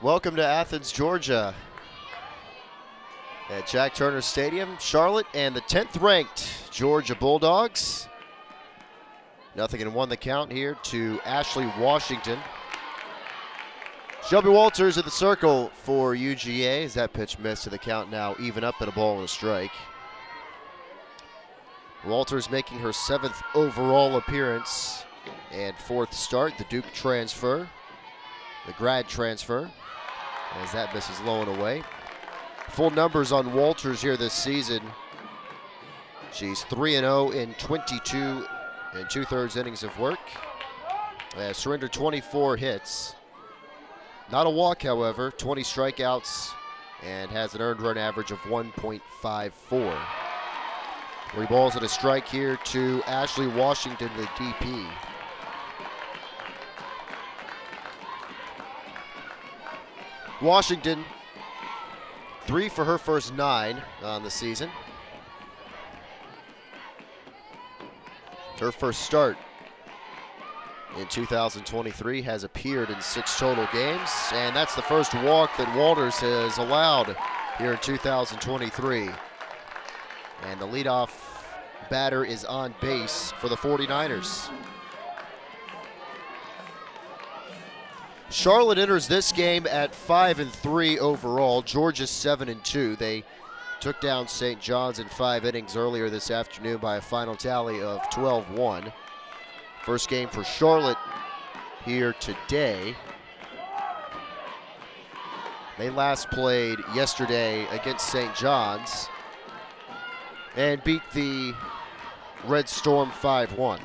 Welcome to Athens, Georgia at Jack Turner Stadium. Charlotte and the 10th ranked Georgia Bulldogs. 0-1 the count here to Ashley Washington. Shelby Walters at the circle for UGA as that pitch missed to the count, now even up at a ball and a strike. Walters making her 7th overall appearance and 4th start. The Duke transfer, the grad transfer, as that misses low and away. Full numbers on Walters here this season. She's 3-0 in 22 and 2/3 innings of work. Has surrendered 24 hits. Not a walk, however, 20 strikeouts, and has an earned run average of 1.54. 3 balls and a strike here to Ashley Washington, the DP. Washington, 3 for her first 9 on the season. Her first start in 2023 has appeared in 6 total games, and that's the first walk that Walters has allowed here in 2023. And the leadoff batter is on base for the 49ers. Charlotte enters this game at 5-3 overall. Georgia's 7-2. They took down St. John's in 5 innings earlier this afternoon by a final tally of 12-1. First game for Charlotte here today. They last played yesterday against St. John's and beat the Red Storm 5-1.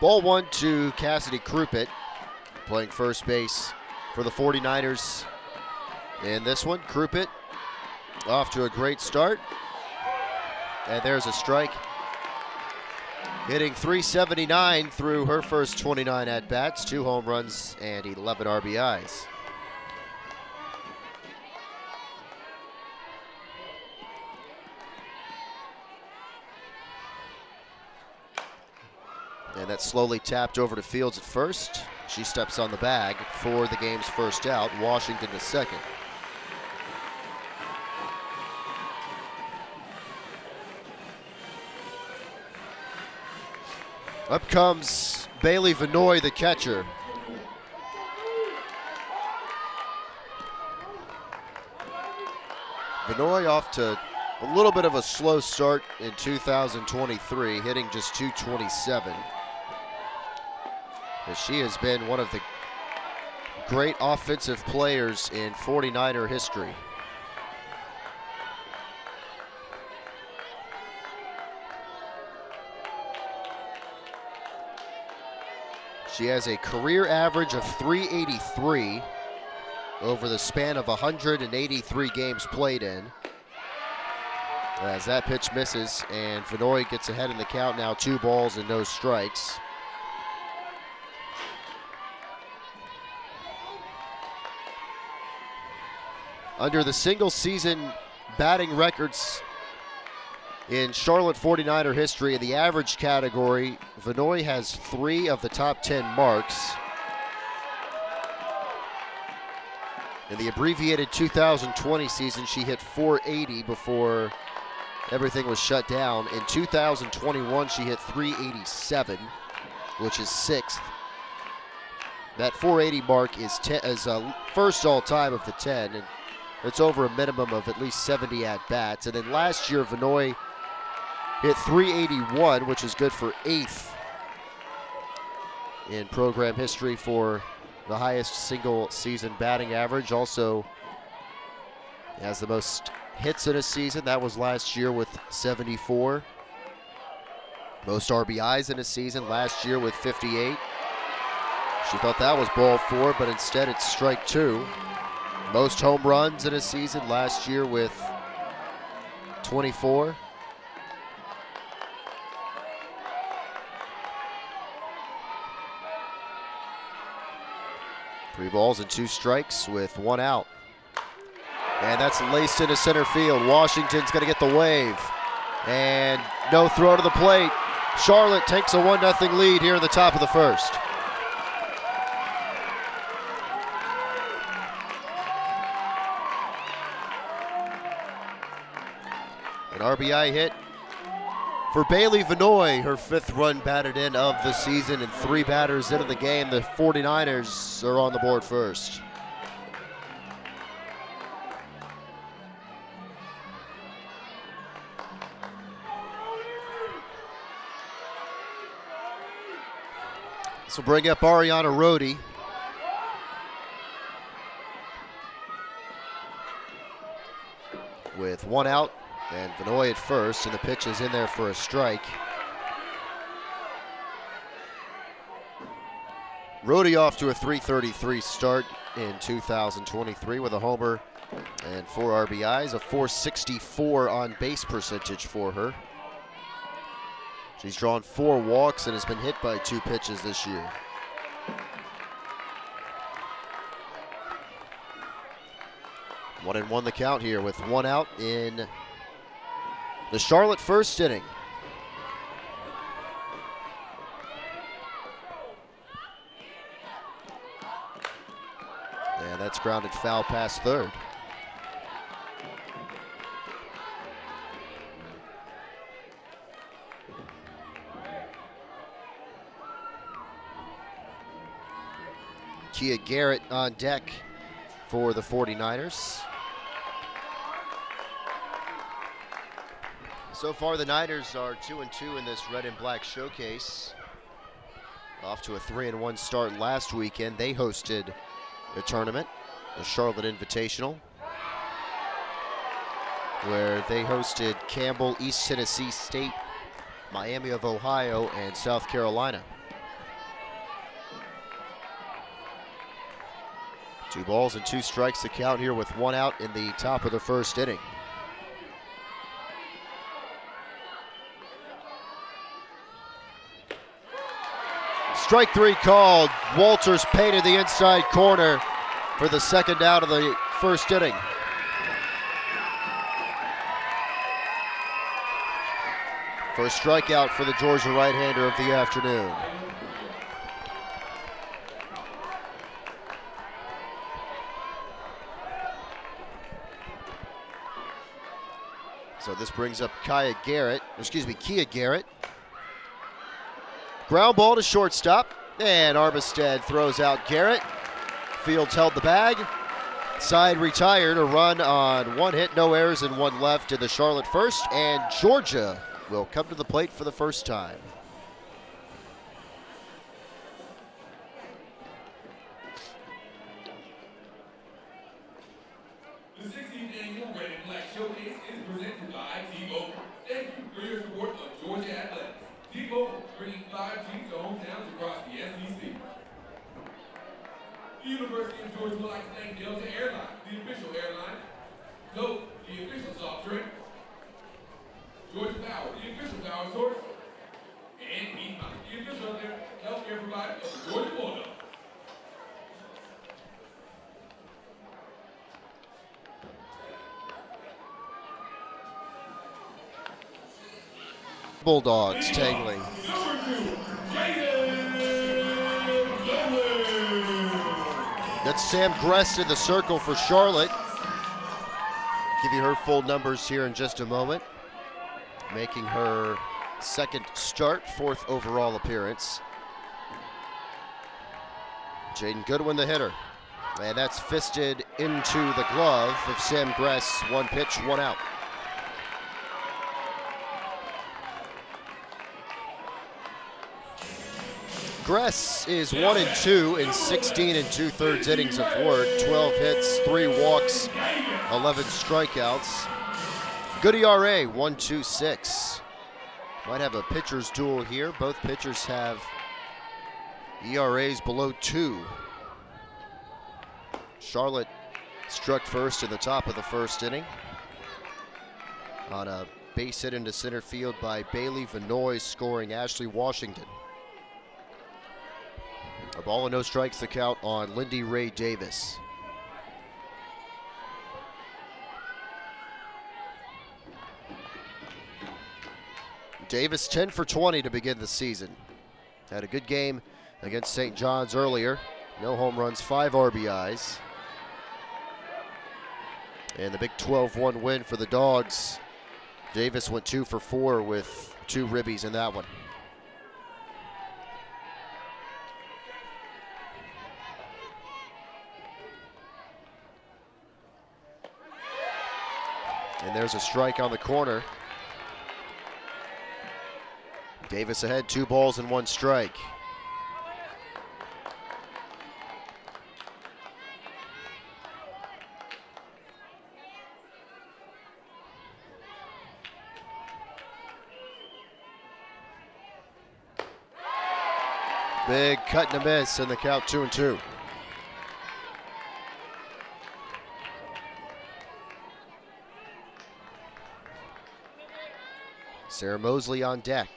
Ball 1 to Cassidy Crupitt, playing first base for the 49ers. In this one, Crupitt off to a great start. And there's a strike. Hitting .379 through her first 29 at-bats, 2 home runs and 11 RBIs. And that's slowly tapped over to Fields at first. She steps on the bag for the game's first out. Washington to second. Up comes Bailey Vanoy, the catcher. Vanoy off to a little bit of a slow start in 2023, hitting just .227. As she has been one of the great offensive players in 49er history. She has a career average of .383 over the span of 183 games played in. As that pitch misses, and Vanoy gets ahead in the count now, 2 balls and no strikes. Under the single season batting records in Charlotte 49er history, in the average category, Vanoy has 3 of the top 10 marks. In the abbreviated 2020 season, she hit .480 before everything was shut down. In 2021, she hit .387, which is 6th. That .480 mark is first all-time of the 10, and it's over a minimum of at least 70 at-bats. And then last year, Vanoy hit .381, which is good for 8th in program history for the highest single season batting average. Also has the most hits in a season. That was last year with 74. Most RBIs in a season last year with 58. She thought that was ball 4, but instead it's strike 2. Most home runs in a season last year with 24. Three balls and 2 strikes with 1 out. And that's laced into center field. Washington's going to get the wave. And no throw to the plate. Charlotte takes a 1-0 lead here in the top of the first. RBI hit for Bailey Vanoy, her 5th run batted in of the season, and 3 batters into the game. The 49ers are on the board first. This will bring up Ariana Rohde. With 1 out, and Vanoy at first, and the pitch is in there for a strike. Rohde off to a .333 start in 2023 with a homer and 4 RBIs, a .464 on base percentage for her. She's drawn 4 walks and has been hit by 2 pitches this year. One and one the count here with 1 out in the Charlotte first inning. And that's grounded foul past third. Kia Garrett on deck for the 49ers. So far, the Niners are 2-2 in this red and black showcase. Off to a 3-1 start last weekend. They hosted the tournament, the Charlotte Invitational, where they hosted Campbell, East Tennessee State, Miami of Ohio, and South Carolina. 2 balls and 2 strikes to count here with 1 out in the top of the first inning. Strike 3 called. Walters painted the inside corner for the 2nd out of the first inning. First strikeout for the Georgia right-hander of the afternoon. So this brings up Kia Garrett. Ground ball to shortstop, and Armistead throws out Garrett. Fields held the bag. Side retired, a run on 1 hit, no errors, and 1 left in the Charlotte first, and Georgia will come to the plate for the first time. The 16th annual Red and Black Showcase is presented by T-Mobile. Thank you for your support of Georgia Athletics. T-Mobile, bringing 5G to hometowns across the SEC. The University of Georgia would like to thank Delta Airlines, the official airline. Coke, the official soft drink. Georgia Power, the official power source. And Piedmont, the official healthcare provider of the Georgia Bulldogs. Bulldogs tangling. That's Sam Gress in the circle for Charlotte. Give you her full numbers here in just a moment. Making her 2nd start, 4th overall appearance. Jaden Goodwin, the hitter. And that's fisted into the glove of Sam Gress. 1 pitch, 1 out. Gress is 1-2 in 16 2/3 innings of work, 12 hits, 3 walks, 11 strikeouts. Good ERA, 1.26. Might have a pitcher's duel here. Both pitchers have ERAs below 2. Charlotte struck first in the top of the first inning on a base hit into center field by Bailey Vanoy, scoring Ashley Washington. A ball and no strikes to count on Lindy Ray Davis. Davis 10 for 20 to begin the season. Had a good game against St. John's earlier. No home runs, 5 RBIs. And the big 12-1 win for the Dogs Davis went 2 for 4 with 2 ribbies in that one. And there's a strike on the corner. Davis ahead, 2 balls and 1 strike. Big cut and a miss, and the count 2-2. Sarah Mosley on deck.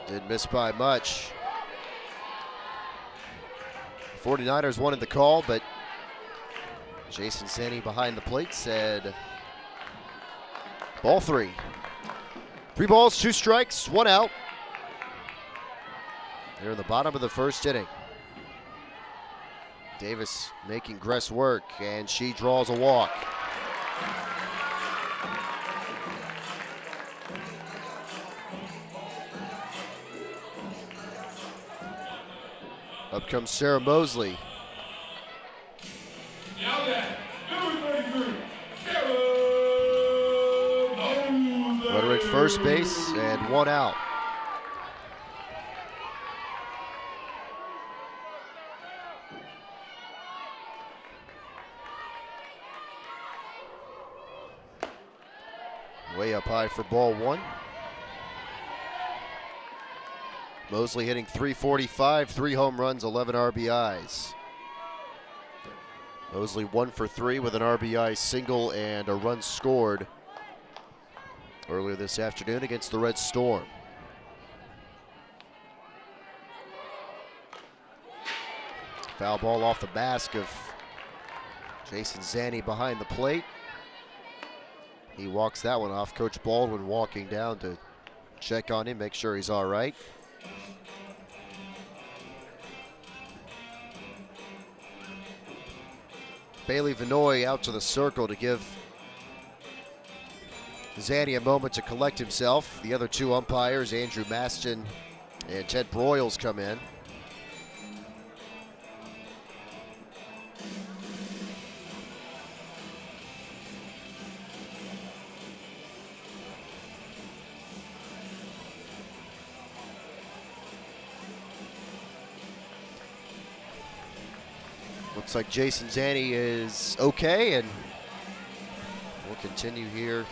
Didn't miss by much. 49ers wanted the call, but Jason Zani behind the plate said ball 3. 3 balls, 2 strikes, 1 out. They're in the bottom of the first inning. Davis making Gress work, and she draws a walk. Up comes Sarah Mosley. Now that, number 33, Sarah Mosley. Runner at first base and 1 out. Way up high for ball 1. Mosley hitting .345, 3 home runs, 11 RBIs. Mosley 1 for 3 with an RBI single and a run scored earlier this afternoon against the Red Storm. Foul ball off the mask of Jason Zani behind the plate. He walks that one off. Coach Baldwin walking down to check on him, make sure he's all right. Bailey Vinoy out to the circle to give Zani a moment to collect himself. The other 2 umpires, Andrew Maston and Ted Broyles, come in. Looks like Jason Zani is okay, and we'll continue here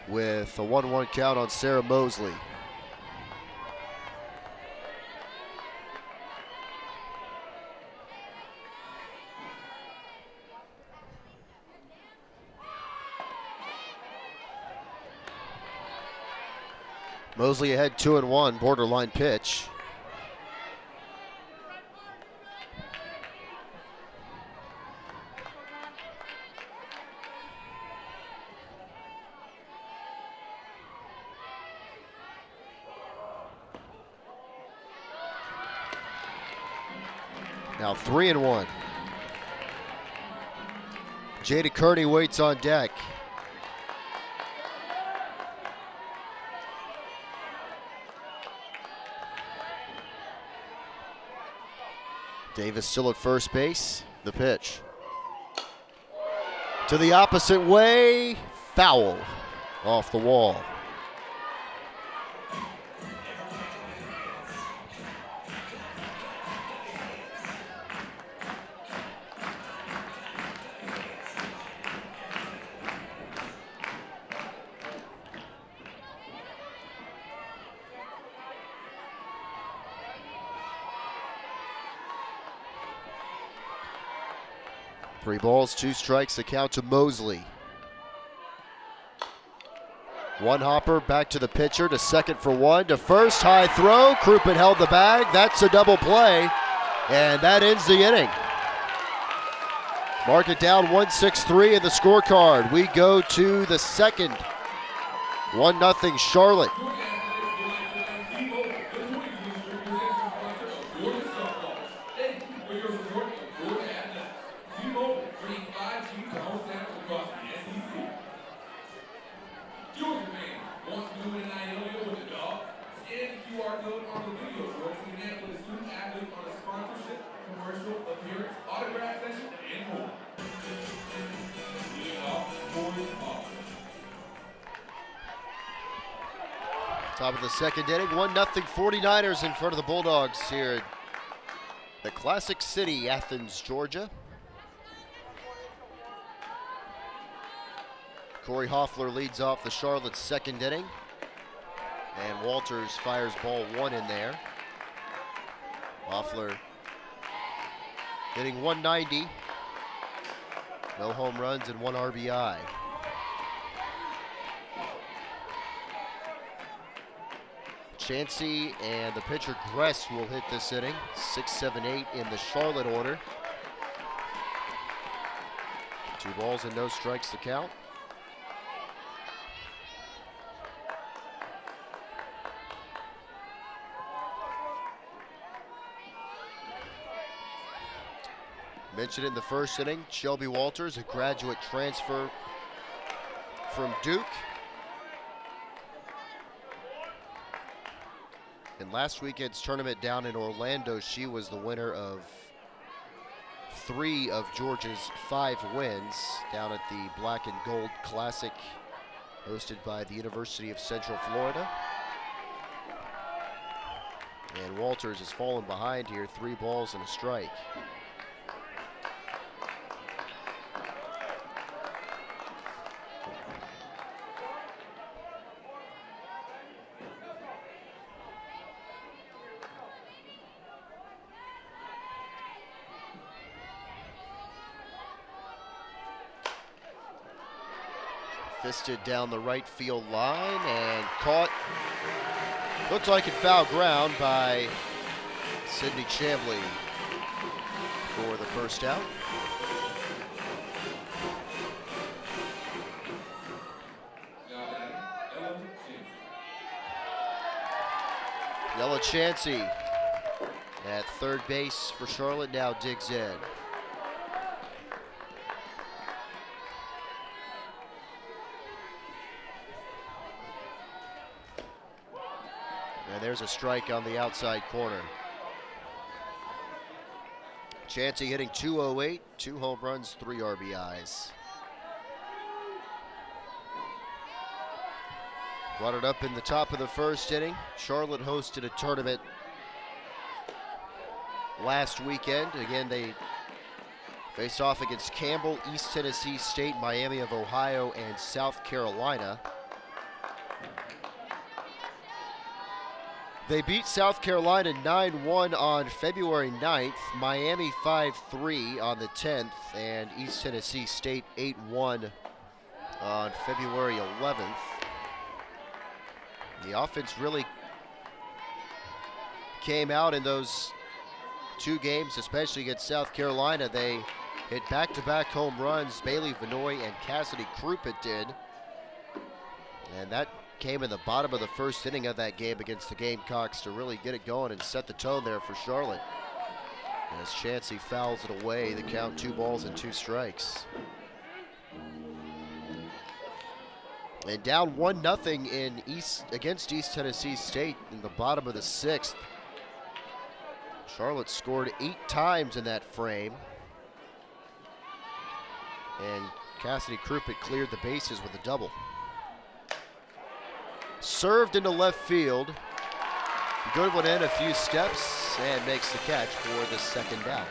with a 1-1 count on Sarah Mosley. Mosley ahead 2-1, borderline pitch. Now 3-1. Jada Kearney waits on deck. Davis still at first base. The pitch. To the opposite way. Foul. Off the wall. Three balls, 2 strikes, the count to Mosley. 1 hopper, back to the pitcher, to second for 1, to first, high throw. Crouppen held the bag. That's a double play, and that ends the inning. Mark it down, 1-6-3 in the scorecard. We go to the second. 1-0 Charlotte. code on the video for connect with a student athlete on a sponsorship, commercial, appearance, autograph session, and more. Leading off, Corey Hoffler. Top of the second inning, 1-0 49ers in front of the Bulldogs here at the Classic City, Athens, Georgia. Corey Hoffler leads off the Charlotte second inning, and Walters fires ball one in there. Hoffler hitting 190, no home runs and 1 RBI. Chansey and the pitcher Gress will hit this inning. 6, 7, 8 in the Charlotte order. 2 balls and no strikes to count. Mentioned in the first inning, Shelby Walters, a graduate transfer from Duke. In last weekend's tournament down in Orlando, she was the winner of 3 of Georgia's 5 wins down at the Black and Gold Classic hosted by the University of Central Florida. And Walters has fallen behind here, 3 balls and a strike. Fisted down the right field line and caught. Looked like it foul ground by Sidney Chamblee for the first out. Ella Chansey at third base for Charlotte now digs in. And there's a strike on the outside corner. Chansey hitting 208, 2 home runs, 3 RBIs. Brought it up in the top of the first inning. Charlotte hosted a tournament last weekend. Again, they faced off against Campbell, East Tennessee State, Miami of Ohio, and South Carolina. They beat South Carolina 9-1 on February 9th, Miami 5-3 on the 10th, and East Tennessee State 8-1 on February 11th. The offense really came out in those 2 games, especially against South Carolina. They hit back-to-back home runs. Bailey Vanoy and Cassidy Crumpet did. And that came in the bottom of the first inning of that game against the Gamecocks to really get it going and set the tone there for Charlotte. As Chansey fouls it away, the count 2 balls and 2 strikes. And down 1-0 against East Tennessee State in the bottom of the 6th. Charlotte scored 8 times in that frame. And Cassidy Crumpet cleared the bases with a double. Served into left field. Goodwin in a few steps and makes the catch for the second out.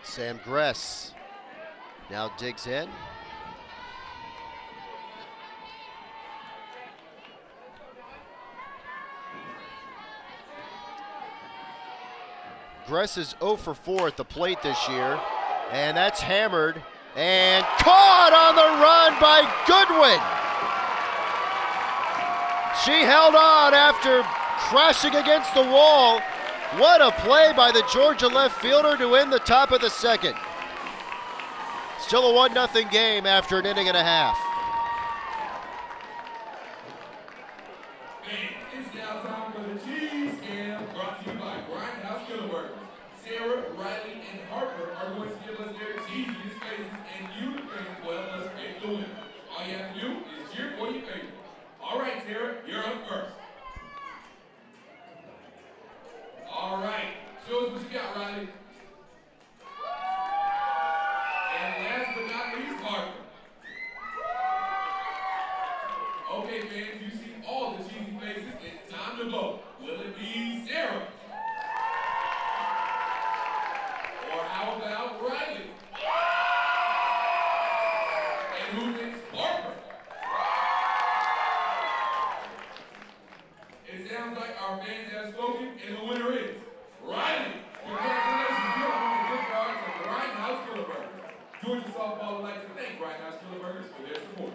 Sam Gress now digs in. Gress is 0 for 4 at the plate this year, and that's hammered and caught on the run by Goodwin. She held on after crashing against the wall. What a play by the Georgia left fielder to end the top of the second. Still a 1-0 game after an inning and a half. It's now time for the Cheese Scam, brought to you by Grindhouse Steelworkers. Sarah, Riley, and Harper are going to faces, and you, the fans, well, must pick the winner. All you have to do is cheer for your favorite. All right, Sarah, you're up first. All right, show us what you got, Riley. And last but not least, Parker. Okay, fans, you see all the cheesy faces. It's time to vote. Will it be Sarah? Or how about Riley? And who thinks Parker? It sounds like our fans have spoken, and the winner is Riley. Congratulations, you are one of the good cards of the Ryan House Killer Burgers. Georgia softball would like to thank Ryan House Killer Burgers for their support.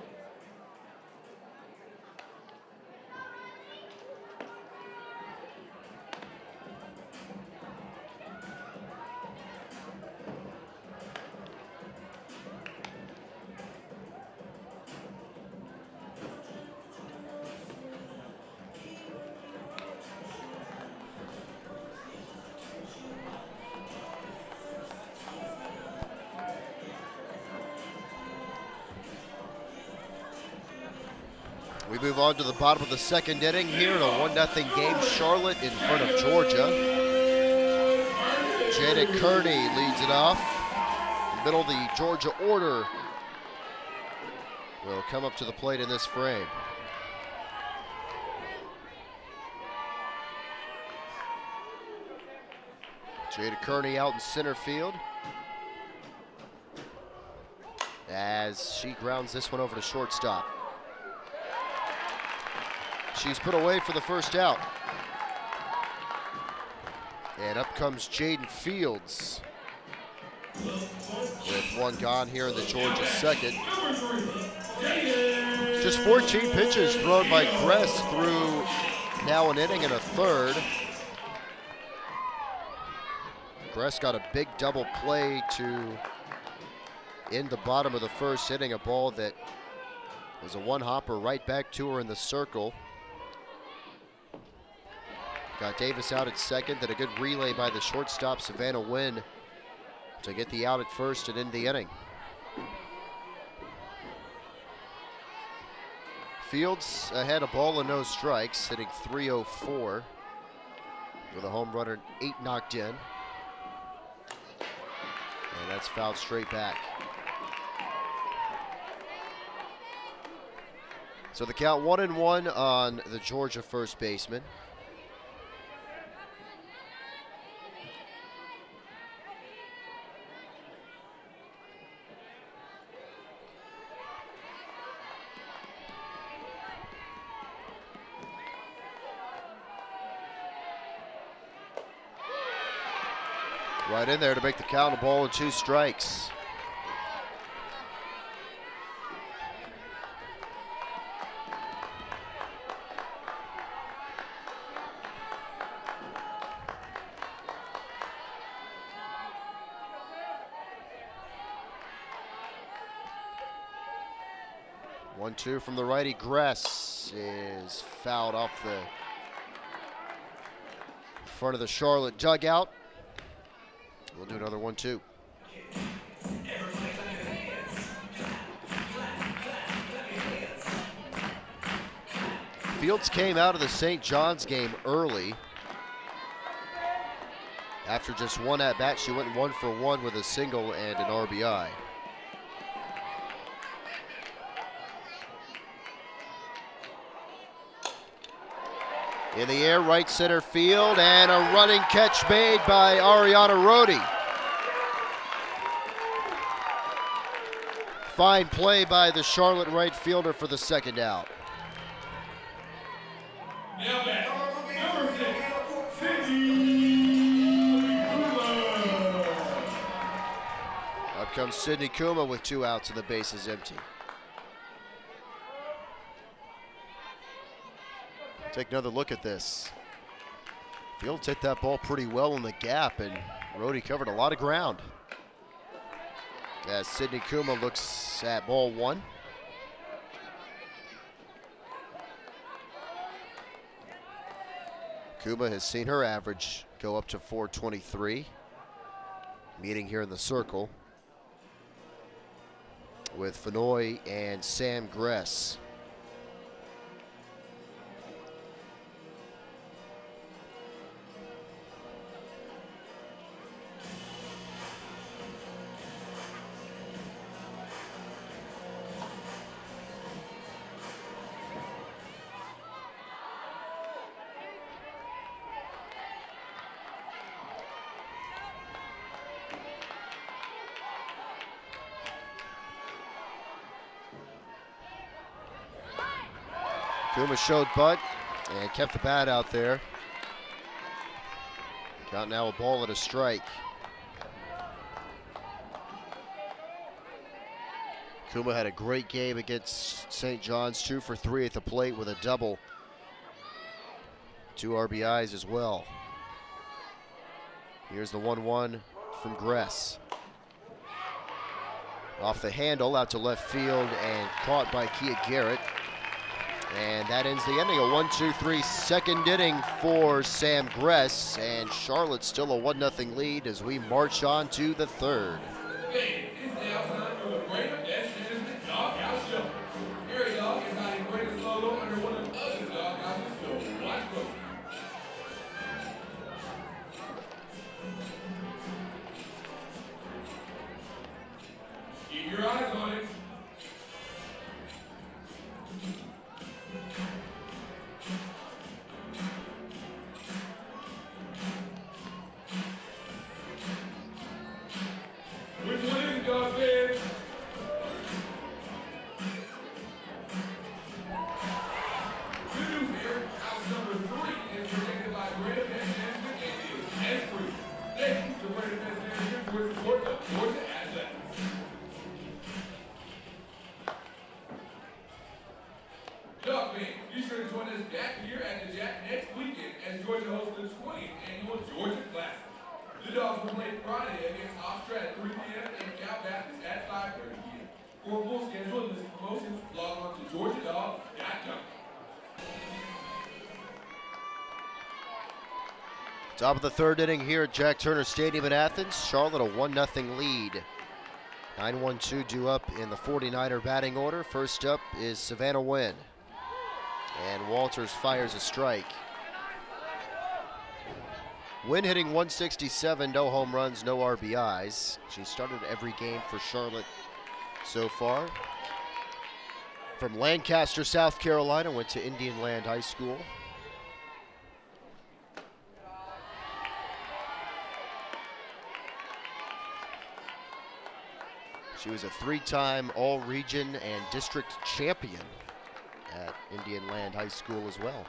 We move on to the bottom of the second inning here in a 1-0 game. Charlotte in front of Georgia. Janet Kearney leads it off. In the middle of the Georgia order will come up to the plate in this frame. Jada Kearney out in center field as she grounds this one over to shortstop. She's put away for the first out. And up comes Jaden Fields with one gone here in the Georgia second. Just 14 pitches thrown by Gress through now an inning and a third. Gress got a big double play to end the bottom of the first inning, a ball that was a one-hopper right back to her in the circle. Got Davis out at second, then a good relay by the shortstop, Savannah Wynn, to get the out at first and end the inning. Fields ahead, a ball and no strikes, hitting .304 with a home run and 8 knocked in. And that's fouled straight back. So the count 1-1 on the Georgia first baseman. Right in there to make the count, a ball and 2 strikes. One-two from the righty. Gress is fouled off the front of the Charlotte dugout. We'll do another 1-2. Fields came out of the St. John's game early. After just one at-bat, she went 1 for 1 with a single and an RBI. In the air, right center field, and a running catch made by Ariana Rohde. Fine play by the Charlotte right fielder for the second out. Now back, number 6, Sydney Kuma. Up comes Sydney Kuma with 2 outs and the base is empty. Take another look at this. Fields hit that ball pretty well in the gap, and Rohde covered a lot of ground. As Sydney Kuma looks at ball 1. Kuma has seen her average go up to .423. Meeting here in the circle. with Fenoy and Sam Gress. Kuma showed butt and kept the bat out there. Got now a ball and a strike. Kuma had a great game against St. John's, 2 for 3 at the plate with a double. 2 RBIs as well. Here's the 1-1 from Gress. Off the handle, out to left field, and caught by Kia Garrett. And that ends the inning. A 1-2-3 second inning for Sam Gress, and Charlotte still a 1-0 lead as we march on to the third. Hey, it's now time for the Greater Best Management Doghouse Show. Harry Dog is hiding Greater's logo under one of the other doghouses, so watch closely. Keep your eyes on it. Which one is it, dog man? Good news here. House number 3 is protected by Greater Best Management and is hands-free. Thank you to Greater Best Management for the support of Georgia Athletics. Dog man, be sure to join us back here at the Jack next weekend as Georgia hosts the 20th annual Georgia Classic. The Dogs will play Friday against Hofstra at 3 p.m. and Cal Baptist at 5:30 p.m. For a full schedule and list of promotions, log on to georgiadog.com. Top of the third inning here at Jack Turner Stadium in Athens. Charlotte a 1-0 lead. 9-1-2 due up in the 49er batting order. First up is Savannah Wynn. And Walters fires a strike. Wynn hitting 167, no home runs, no RBIs. She started every game for Charlotte so far. From Lancaster, South Carolina, went to Indian Land High School. She was a 3-time All-Region and District Champion at Indian Land High School as well.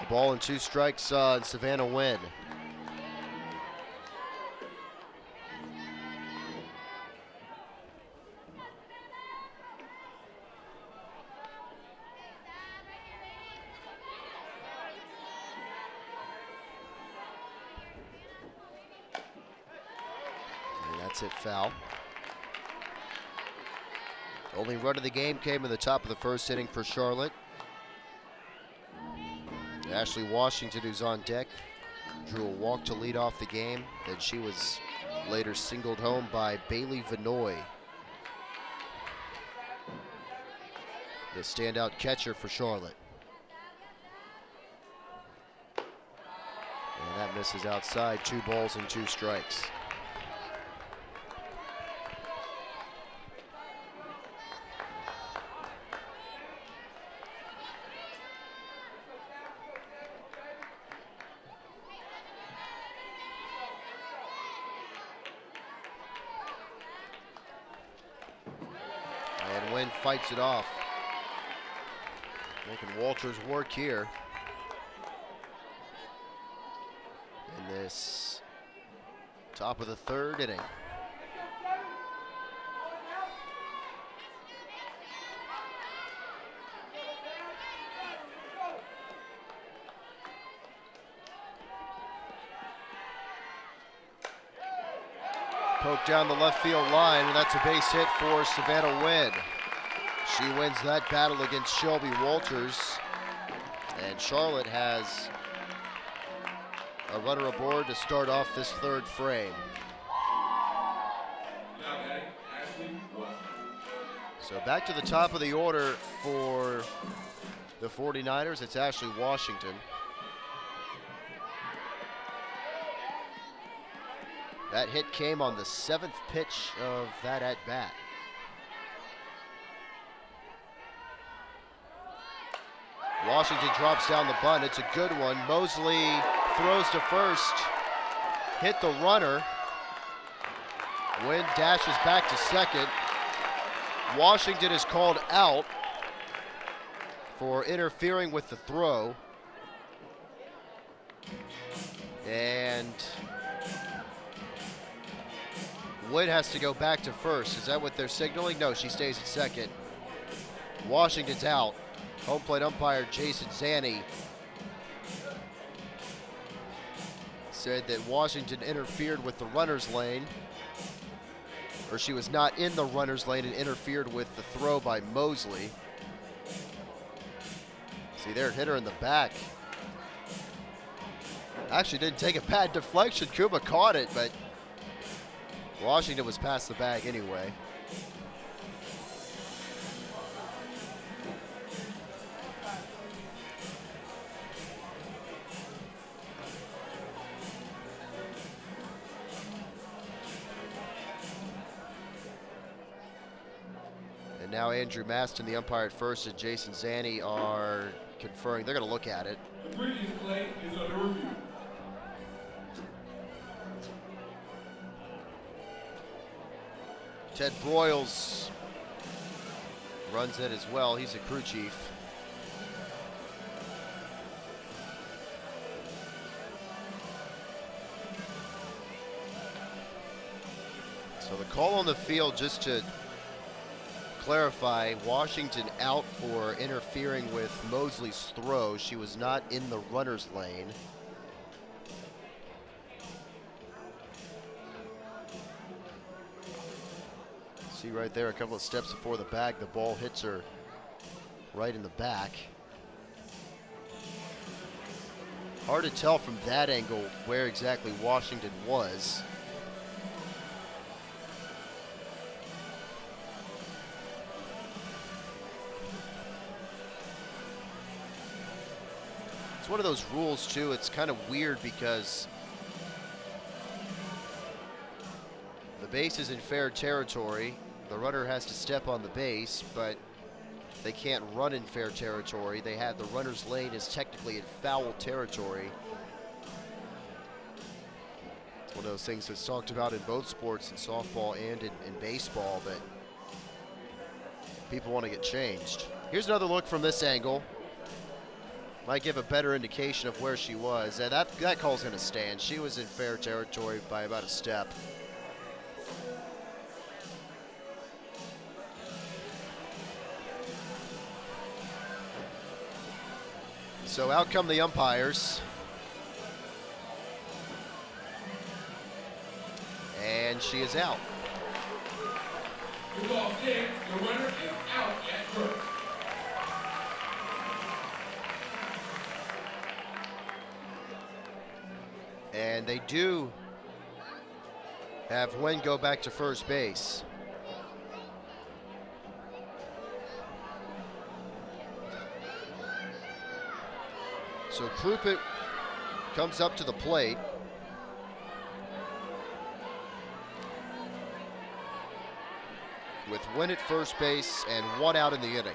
A ball and 2 strikes on Savannah Wynn. That's it, foul. Only run of the game came in the top of the first inning for Charlotte. Ashley Washington, who's on deck, drew a walk to lead off the game. Then she was later singled home by Bailey Vinoy, the standout catcher for Charlotte. And that misses outside, 2 balls and 2 strikes. And Wynn fights it off. Making Walters work here in this top of the third inning. Poked down the left field line, and that's a base hit for Savannah Wynn. She wins that battle against Shelby Walters. And Charlotte has a runner aboard to start off this third frame. Now batting, Ashley Washington. So back to the top of the order for the 49ers. It's Ashley Washington. That hit came on the 7th pitch of that at-bat. Washington drops down the bunt. It's a good one. Mosley throws to first. Hit the runner. Wynn dashes back to second. Washington is called out for interfering with the throw. And Wood has to go back to first. Is that what they're signaling? No, she stays at second. Washington's out. Home plate umpire Jason Zanny said that Washington interfered with the runner's lane, or she was not in the runner's lane and interfered with the throw by Mosley. See there, hit her in the back. Actually didn't take a bad deflection. Kuba caught it, but Washington was past the bag anyway. And now Andrew Maston, the umpire at first, and Jason Zanny are conferring. They're going to look at it. The previous play is under review. Ted Broyles runs it as well. He's a crew chief. So the call on the field, just to clarify, Washington out for interfering with Mosley's throw. She was not in the runner's lane. See right there, a couple of steps before the bag, the ball hits her right in the back. Hard to tell from that angle where exactly Washington was. It's one of those rules too, it's kind of weird because the base is in fair territory. The runner has to step on the base, but they can't run in fair territory. They have the runner's lane is technically in foul territory. It's one of those things that's talked about in both sports, in softball and in baseball, but people want to get changed. Here's another look from this angle. Might give a better indication of where she was. And that call's going to stand. She was in fair territory by about a step. So out come the umpires. And she is out. The ball stands. The runner is out at first. And they do have Wen go back to first base. So Krupit comes up to the plate. With Wen at first base and 1 out in the inning.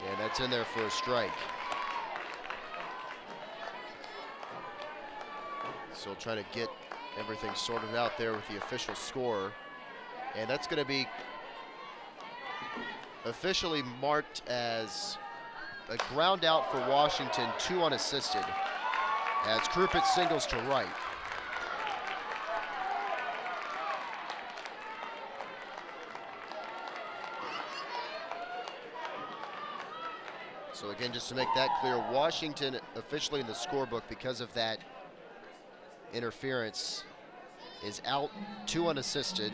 And that's in there for a strike. Still trying to get everything sorted out there with the official score. And that's going to be officially marked as a ground out for Washington, 2 unassisted, as Krupit singles to right. So again, just to make that clear, Washington officially in the scorebook because of that interference is out 2 unassisted.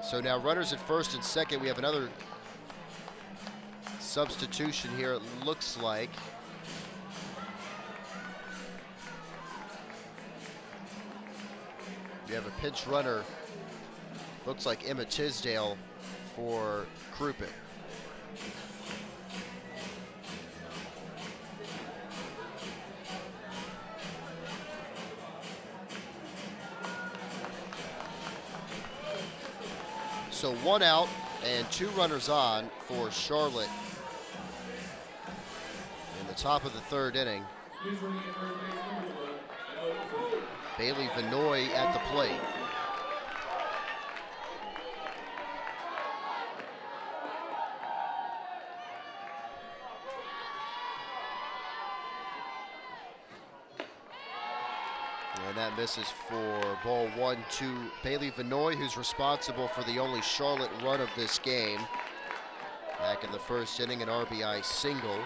So now runners at first and second. We have another substitution here, it looks like. We have a pinch runner, looks like Emma Tisdale for Crouppen. So 1 out and 2 runners on for Charlotte in the top of the 3rd inning. Bailey Vinoy at the plate. And that misses for ball 1 to Bailey Vinoy, who's responsible for the only Charlotte run of this game. Back in the 1st inning, an RBI single.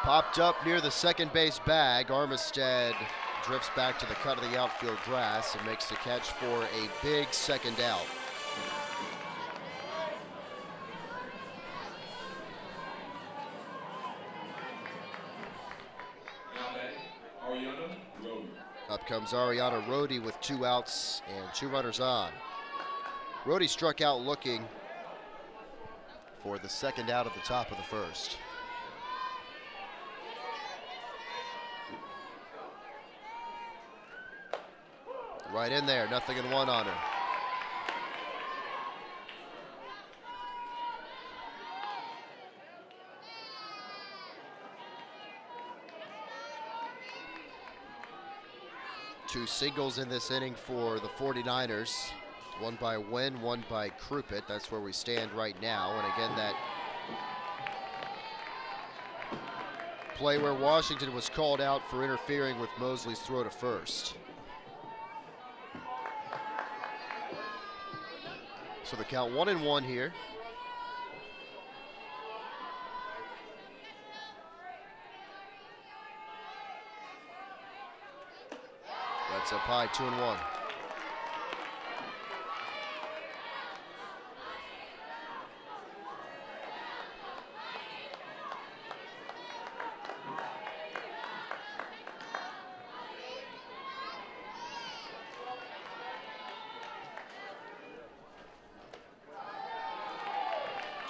Popped up near the second base bag. Armistead drifts back to the cut of the outfield grass and makes the catch for a big second out. Up comes Ariana Rhodey with 2 outs and 2 runners on. Rhodey struck out looking for the second out at the top of the 1st. Right in there, 0-1 on her. Two singles in this inning for the 49ers. One by Nguyen, one by Crouppen. That's where we stand right now. And again, that play where Washington was called out for interfering with Mosley's throw to first. So the count 1-1 here. That's up high, 2-1.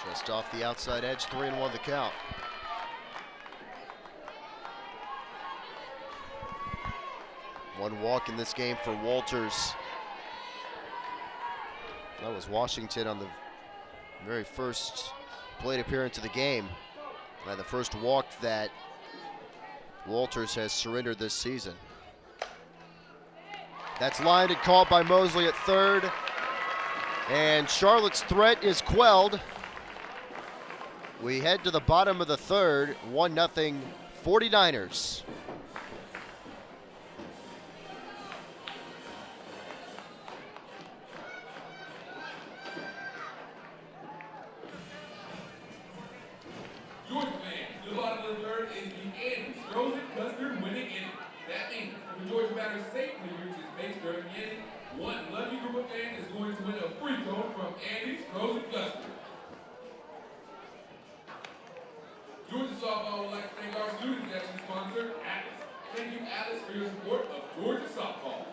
Just off the outside edge, 3-1 the count. One walk in this game for Walters. That was Washington on the very first plate appearance of the game. And the first walk that Walters has surrendered this season. That's lined and caught by Mosley at third. And Charlotte's threat is quelled. We head to the bottom of the 3rd, 1-0 49ers. Georgia fans, the bottom of the 3rd is the Andes Rosen Custard winning inning. That means if the Georgia batter safely reaches base during the inning, one lucky group of fans is going to win a free cone from Andes Rosen Custard. Georgia Softball would like to thank our student section sponsor, Atlas. Thank you, Atlas, for your support of Georgia Softball.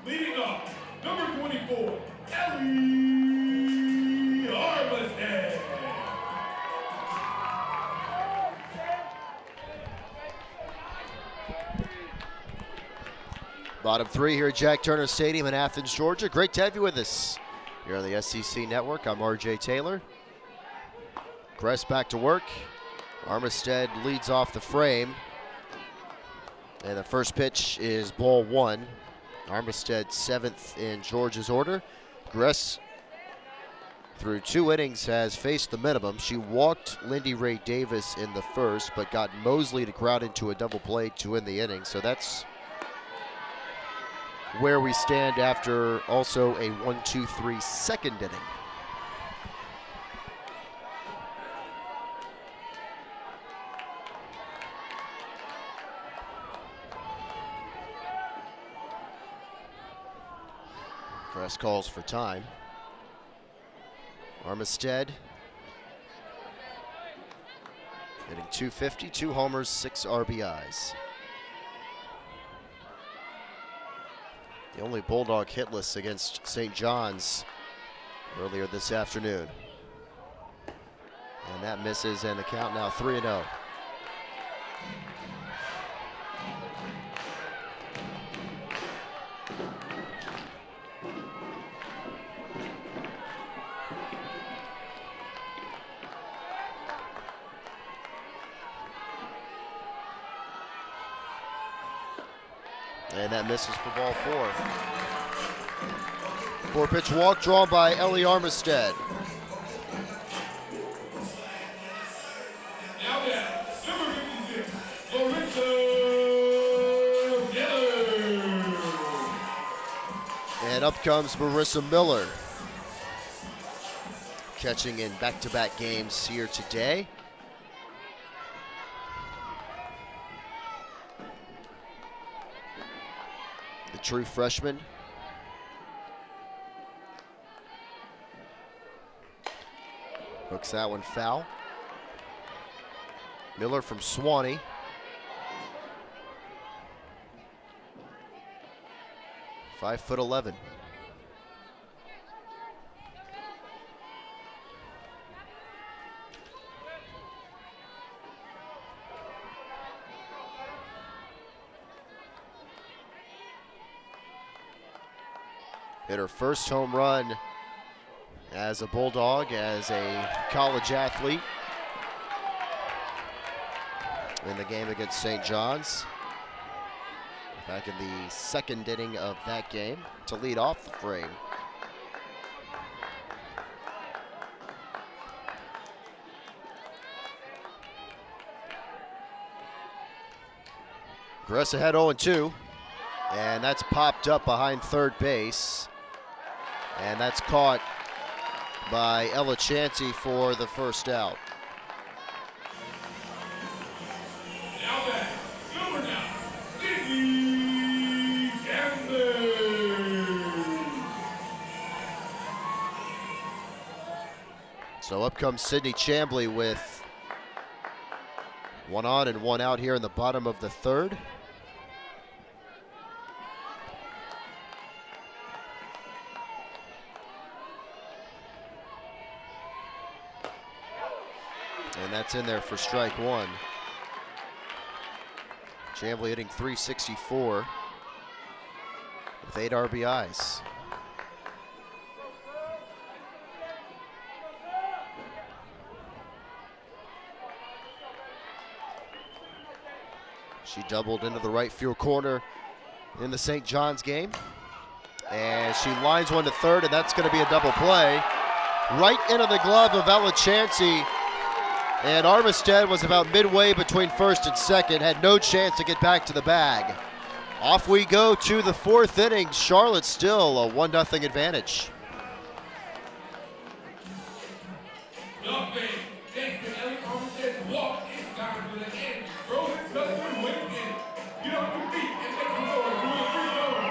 Leading off, number 24, Ellie Armistead. Bottom three here at Jack Turner Stadium in Athens, Georgia. Great to have you with us here on the SEC Network. I'm RJ Taylor. Gress back to work. Armistead leads off the frame. And the first pitch is ball one. Armistead 7th in Georgia's order. Gress, through 2 innings, has faced the minimum. She walked Lindy Ray Davis in the first, but got Mosley to ground into a double play to win the inning. So that's where we stand after also a 1-2-3 second inning. Gress calls for time. Armistead hitting .250, 2 homers, 6 RBIs. The only Bulldog hitless against St. John's earlier this afternoon. And that misses, and the count now 3-0. And that misses for ball 4. 4-pitch walk drawn by Ellie Armistead. Now that, number 56, Larissa Miller. And up comes Marissa Miller. Catching in back-to-back games here today. The true freshman. Hooks that one foul. Miller from Swanee. – 5'11". Hit her first home run as a Bulldog, as a college athlete in the game against St. John's. Back in the second inning of that game to lead off the frame. Gress ahead 0-2, and that's popped up behind third base. And that's caught by Ella Chansey for the first out. Now back, number 9, Sydney Chambers. So up comes Sydney Chambly with 1 on and 1 out here in the bottom of the third. And that's in there for strike 1. Chambly hitting .364 with 8 RBIs. She doubled into the right field corner in the St. John's game. And she lines one to third, and that's going to be a double play. Right into the glove of Ella Chansey. And Armistead was about midway between first and second, had no chance to get back to the bag. Off we go to the 4th inning. Charlotte still a 1-0 advantage. Nothing. Thanks to Ellie Armistead's walk inside with an end. Frozen Southern win in. Get on your feet and make some noise. Do a 3-0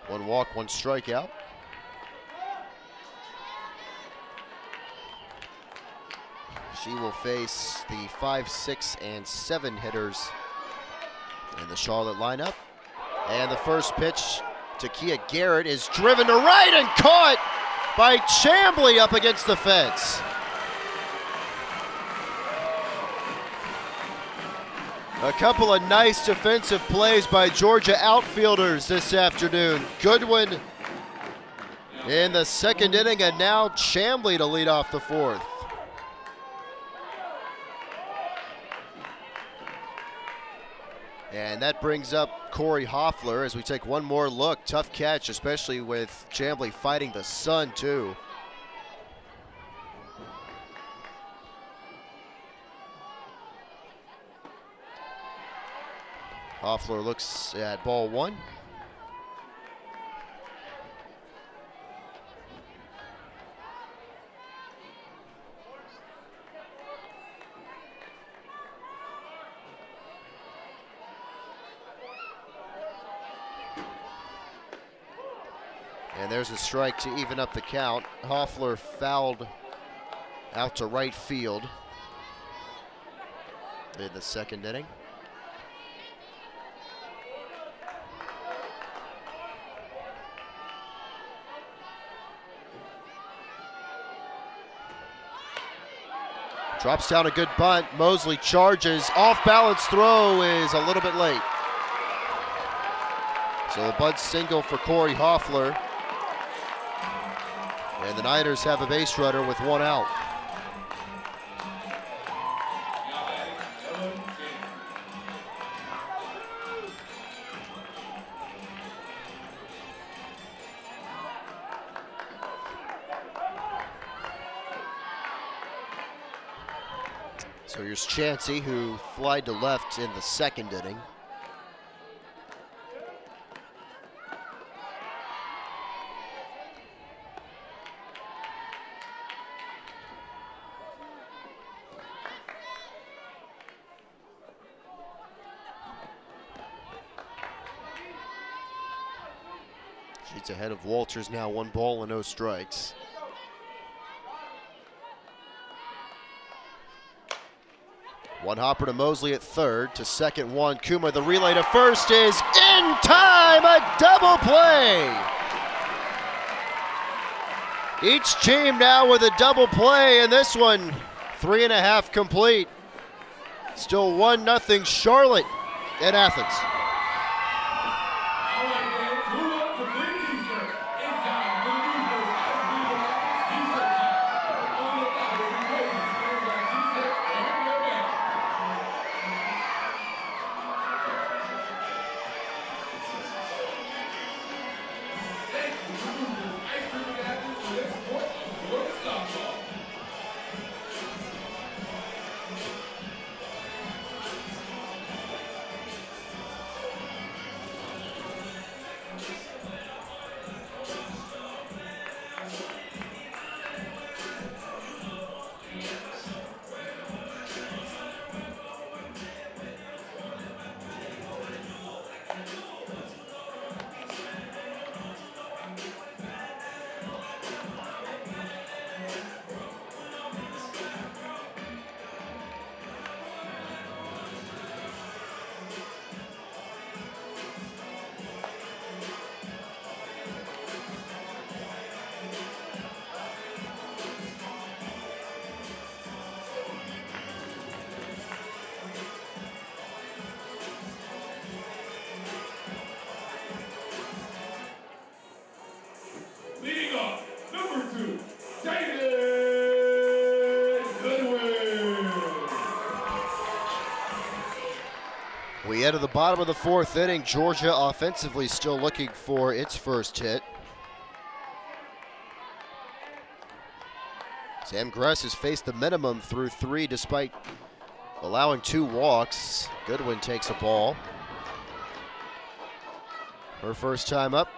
One walk, 1 strikeout. She will face the 5, 6, and 7 hitters in the Charlotte lineup. And the first pitch to Kia Garrett is driven to right and caught by Chamblee up against the fence. A couple of nice defensive plays by Georgia outfielders this afternoon. Goodwin in the second inning, and now Chamblee to lead off the fourth. And that brings up Corey Hoffler as we take one more look. Tough catch, especially with Chamblee fighting the sun too. Hoffler looks at ball one. And there's a strike to even up the count. Hoffler fouled out to right field in the second inning. Drops down a good bunt. Mosley charges. Off balance throw is a little bit late. So a bunt single for Corey Hoffler. And the Niners have a base runner with one out. So here's Chansey, who flied to left in the second inning. She's ahead of Walters now, 1 ball and no strikes. One hopper to Mosley at third, to second one. Kuma, the relay to first is in time, a double play. Each team now with a double play, and this one 3.5 complete. Still 1-0 Charlotte at Athens. We head to the bottom of the fourth inning. Georgia offensively still looking for its first hit. Sam Gress has faced the minimum through 3 despite allowing 2 walks. Goodwin takes a ball. Her first time up,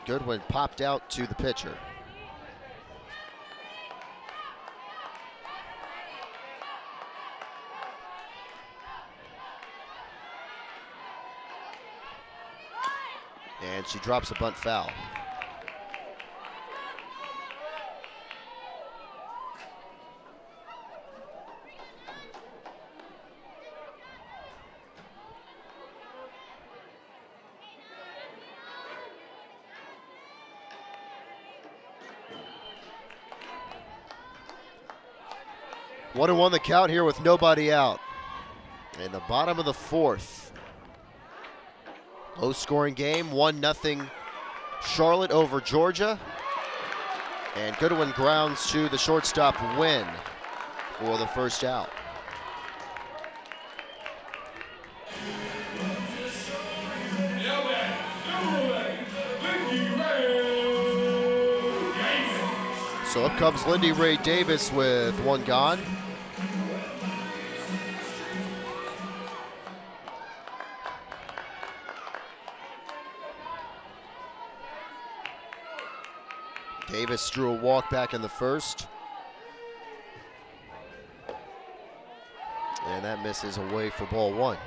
Goodwin popped out to the pitcher. And she drops a bunt foul. 1-1 the count here with nobody out. In the bottom of the fourth. Low scoring game, 1-0 Charlotte over Georgia. And Goodwin grounds to the shortstop Wynn for the first out. So up comes Lindy Ray Davis with one gone. Davis drew a walk back in the first. And that misses away for ball one.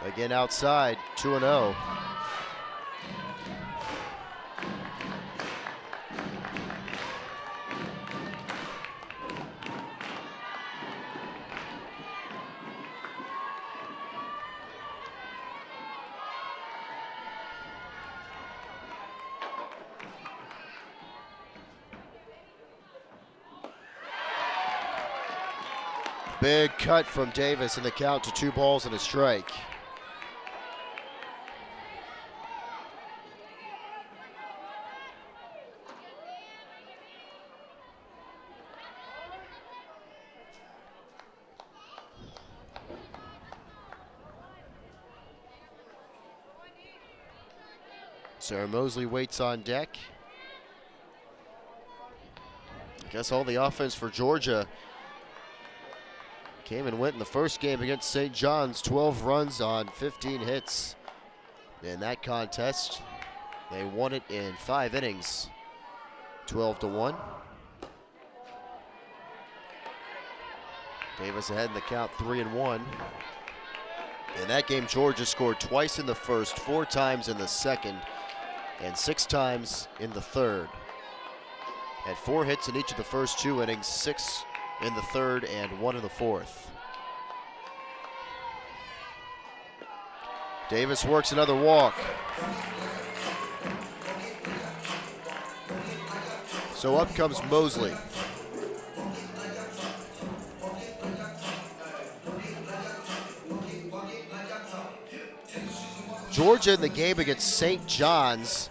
Again outside, 2-0. Big cut from Davis in the count to 2 balls and a strike. Sarah Mosley waits on deck. I guess all the offense for Georgia came and went in the first game against St. John's. 12 runs on 15 hits in that contest. They won it in 5 innings, 12-1. Davis ahead in the count, 3-1. In that game, Georgia scored twice in the first, 4 times in the second, and 6 times in the third. Had 4 hits in each of the first 2 innings, 6 in the third and 1 in the fourth. Davis works another walk. So up comes Mosley. Georgia in the game against St. John's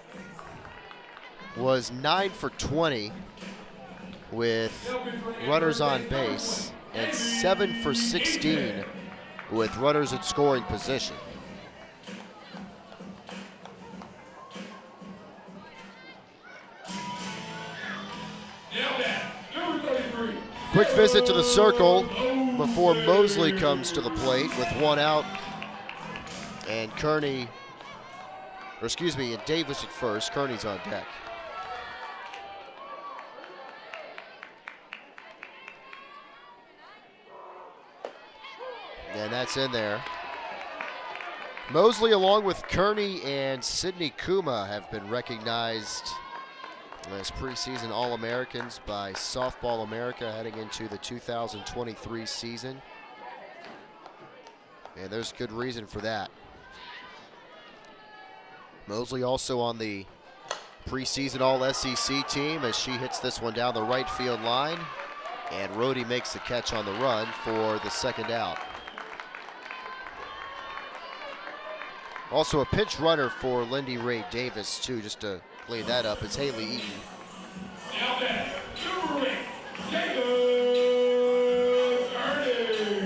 was 9 for 20 with runners on base and 7 for 16 with runners in scoring position. Quick visit to the circle before Mosley comes to the plate with 1 out. And Kearney, or excuse me, and Davis at first. Kearney's on deck. And that's in there. Mosley, along with Kearney and Sydney Kuma, have been recognized as preseason All-Americans by Softball America heading into the 2023 season. And there's good reason for that. Mosley also on the preseason All-SEC team as she hits this one down the right field line. And Rhodey makes the catch on the run for the second out. Also a pinch runner for Lindy Ray Davis too, just to clean that up, is Haley Eaton.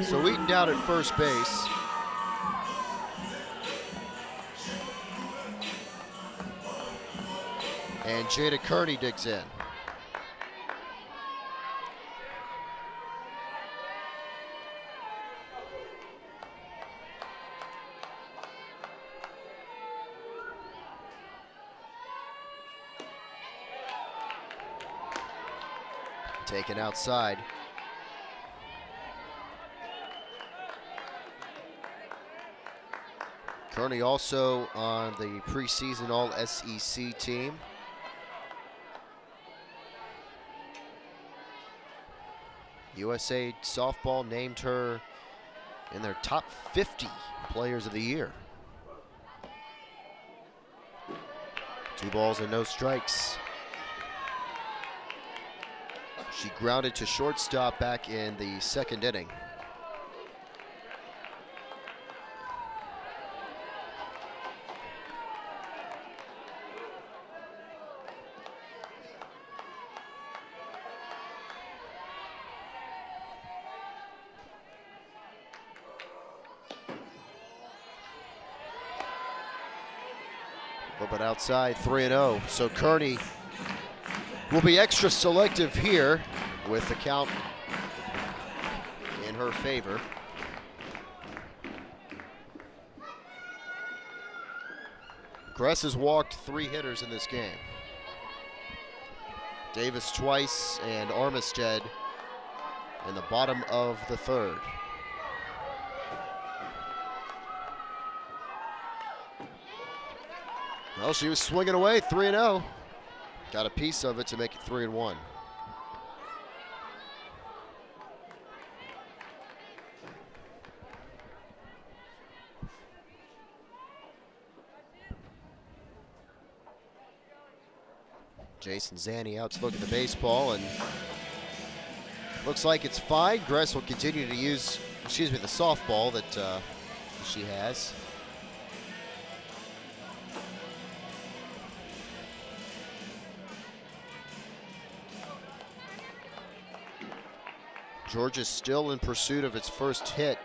So Eaton down at first base. And Jada Kearney digs in. Taken outside. Kearney also on the preseason All-SEC team. USA Softball named her in their top 50 players of the year. 2 balls and no strikes. She grounded to shortstop back in the 2nd inning. But outside, 3-0. So Kearney will be extra selective here with the count in her favor. Gress has walked 3 hitters in this game. Davis twice and Armistead in the bottom of the 3rd. Well, she was swinging away, 3-0. Got a piece of it to make it 3-1. Jason Zanni out to look at the baseball, and looks like it's fine. Gress will continue to use, the softball that she has. Georgia's still in pursuit of its first hit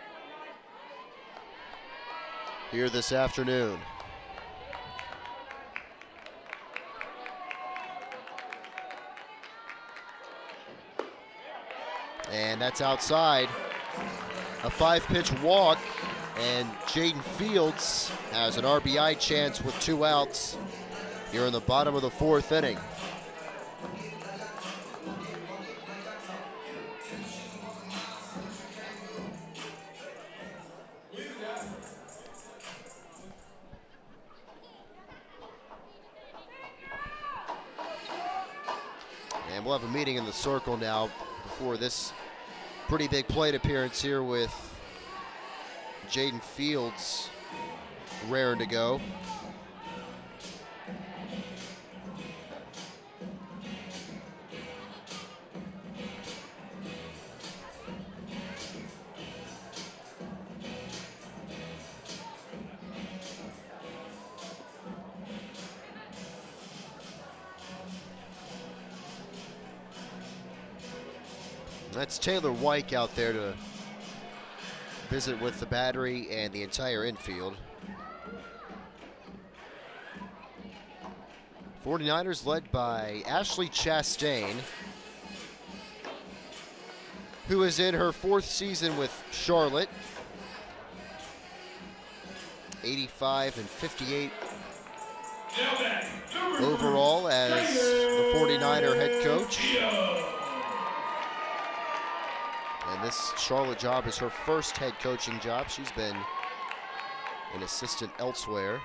here this afternoon. And that's outside. A 5-pitch walk, and Jaden Fields has an RBI chance with 2 outs here in the bottom of the 4th inning. And we'll have a meeting in the circle now before this pretty big plate appearance here with Jaden Fields raring to go. That's Taylor Wyke out there to visit with the battery and the entire infield. 49ers led by Ashley Chastain, who is in her 4th season with Charlotte. 85 and 58 overall as the 49er head coach. And this Charlotte job is her first head coaching job. She's been an assistant elsewhere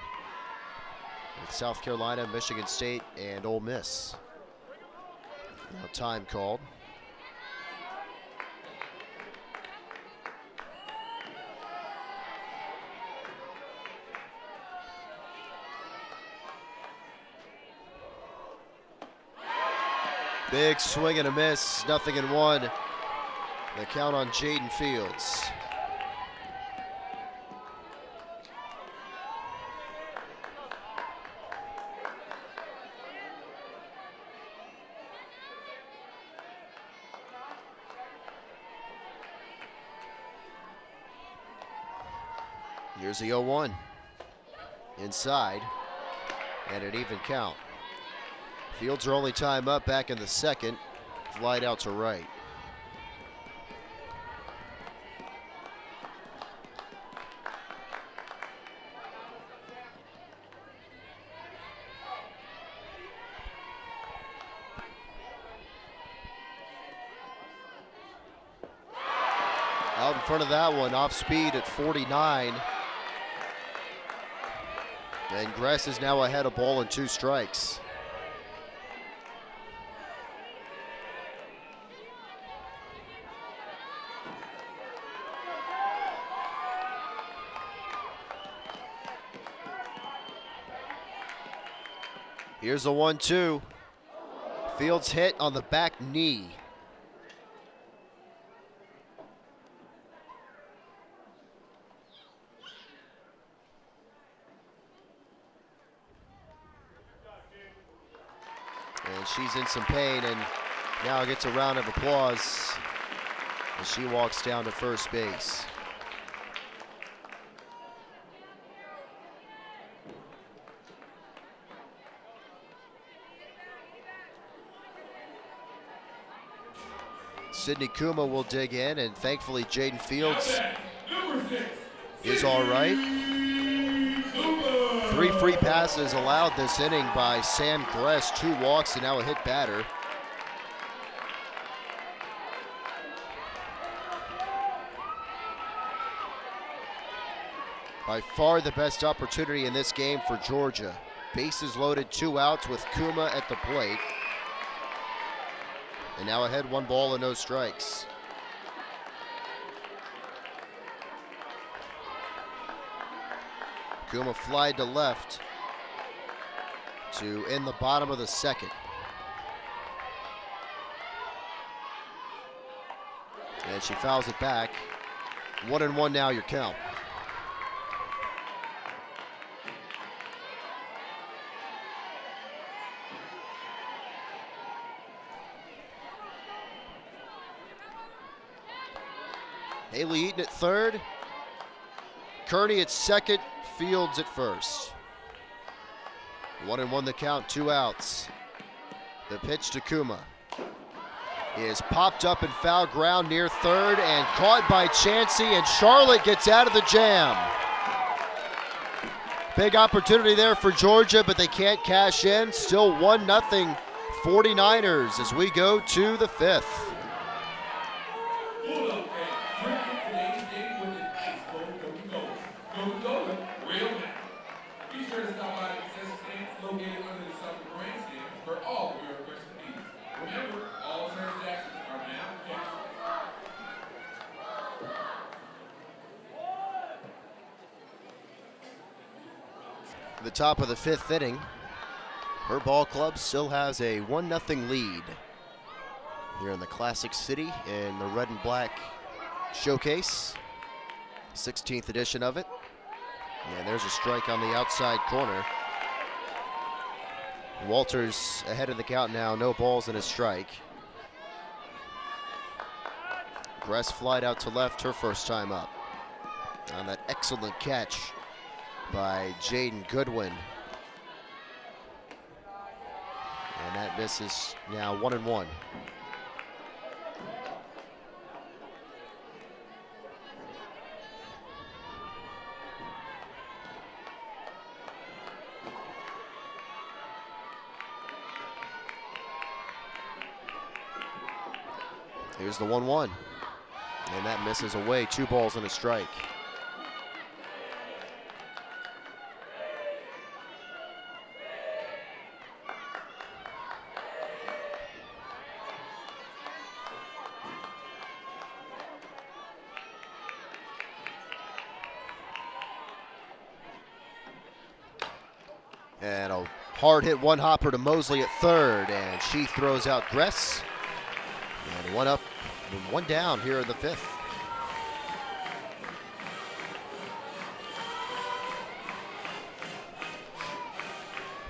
with South Carolina, Michigan State, and Ole Miss. Now time called. Big swing and a miss, 0-1. The count on Jaden Fields. Here's the 0-1. Inside, and an even count. Fields are only time up back in the 2nd. Flied out to right. Out in front of that one, off speed at 49. And Gress is now ahead of ball and 2 strikes. Here's a 1-2. Fields hit on the back knee. And she's in some pain and now gets a round of applause as she walks down to first base. Sydney Kuma will dig in, and thankfully Jaden Fields is all right. 3 free passes allowed this inning by Sam Gress, 2 walks and now a hit batter. By far the best opportunity in this game for Georgia. Bases loaded, 2 outs with Kuma at the plate. And now ahead 1 ball and no strikes. Kuma flied to left to in the bottom of the second. And she fouls it back. 1-1 now, your count. Haley Eaton at third. Kearney at second. Fields at first. 1-1 the count, 2 outs. The pitch to Kuma is popped up in foul ground near third and caught by Chansey, and Charlotte gets out of the jam. Big opportunity there for Georgia, but they can't cash in. Still 1-0 49ers as we go to the 5th. The top of the 5th inning, her ball club still has a 1-0 lead here in the Classic City in the red and black showcase, 16th edition of it. And there's a strike on the outside corner. Walters ahead of the count now, no balls and a strike. Gress flied out to left her first time up on that excellent catch by Jaden Goodwin. And that misses now 1-1. Here's the 1-1. And that misses away, 2 balls and a strike. And a hard hit 1-hopper to Mosley at third, and she throws out Gress. And 1 up, 1 down here in the 5th.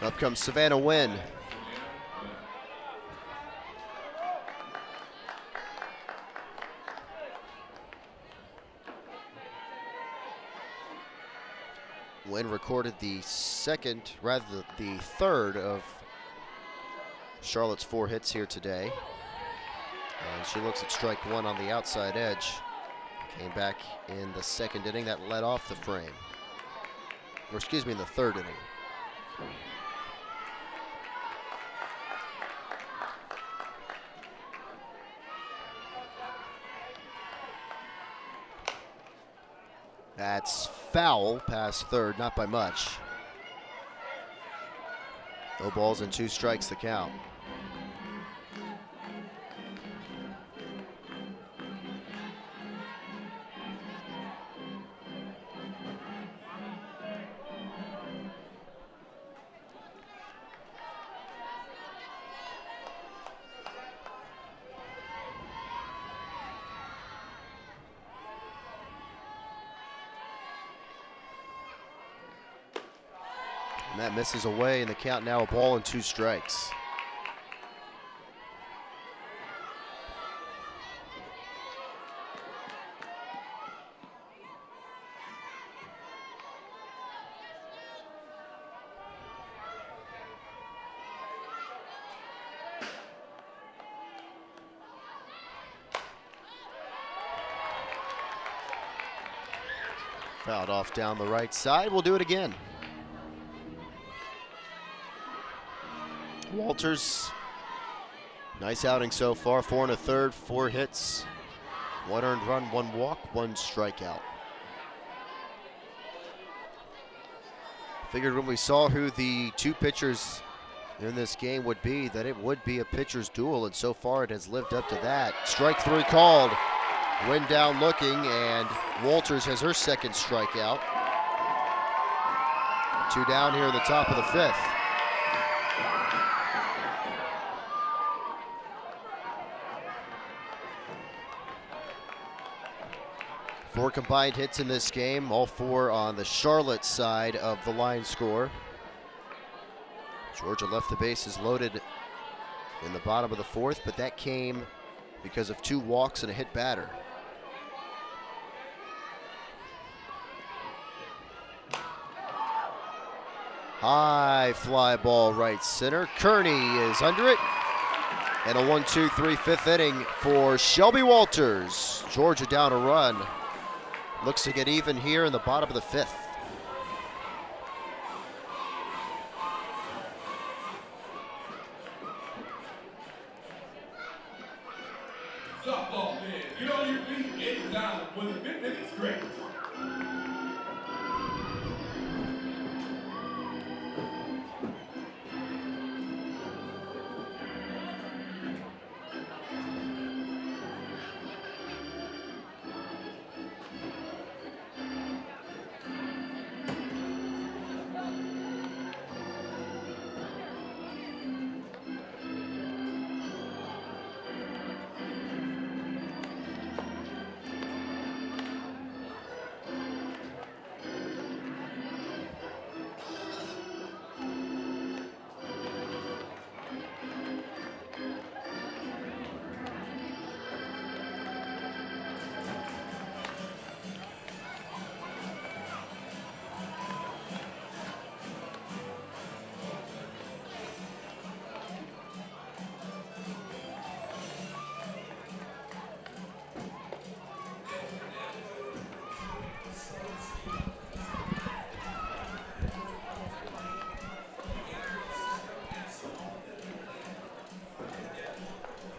Up comes Savannah Wynn. Wynn recorded the third of Charlotte's 4 hits here today. And she looks at strike 1 on the outside edge. Came back in the 2nd inning. That led off the frame. Or excuse me, in the 3rd inning. That's foul past third, not by much. No balls and 2 strikes the count. And that misses away, and the count now a ball and 2 strikes. Fouled off down the right side. We'll do it again. Walters, nice outing so far. 4 1/3, 4 hits, 1 earned run, 1 walk, 1 strikeout. Figured when we saw who the 2 pitchers in this game would be, that it would be a pitcher's duel, and so far it has lived up to that. Strike 3 called. Wind down looking, and Walters has her 2nd strikeout. 2 down here in the top of the 5th. Four combined hits in this game, all 4 on the Charlotte side of the line score. Georgia left the bases loaded in the bottom of the 4th, but that came because of 2 walks and a hit batter. High fly ball right center. Kearney is under it. And a 1-2-3 5th inning for Shelby Walters. Georgia down a run. Looks to get even here in the bottom of the 5th. Softball fans, get on your feet. It's time for the 5th inning stretch.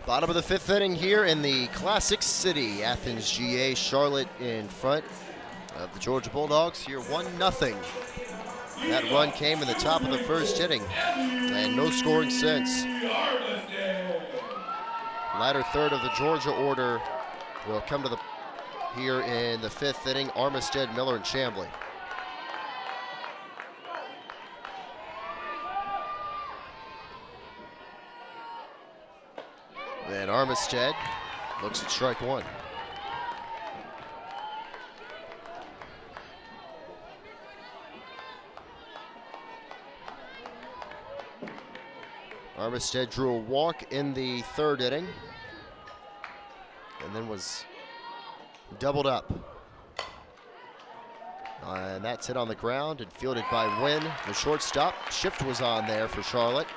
Bottom of the 5th inning here in the Classic City. Athens GA, Charlotte in front of the Georgia Bulldogs here 1-0. That run came in the top of the 1st inning, and no scoring since. Latter 3rd of the Georgia order will come to the here in the 5th inning. Armistead, Miller, and Chambly. And Armistead looks at strike 1. Armistead drew a walk in the 3rd inning and then was doubled up. And that's hit on the ground and fielded by Wynn, the shortstop. Shift was on there for Charlotte,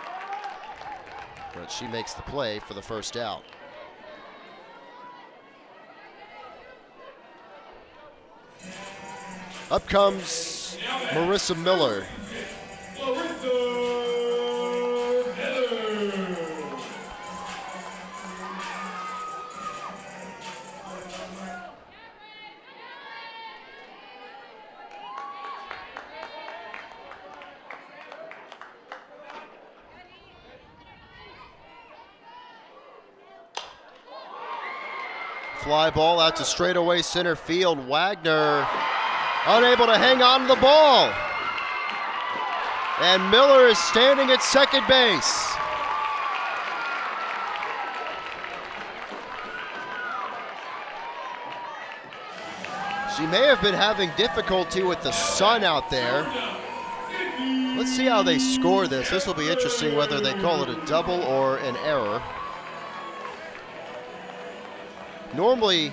but she makes the play for the 1st out. Up comes Marissa Miller. fly ball out to straightaway center field. Wagner unable to hang on to the ball. And Miller is standing at second base. She may have been having difficulty with the sun out there. Let's see how they score this. This will be interesting whether they call it a double or an error. Normally,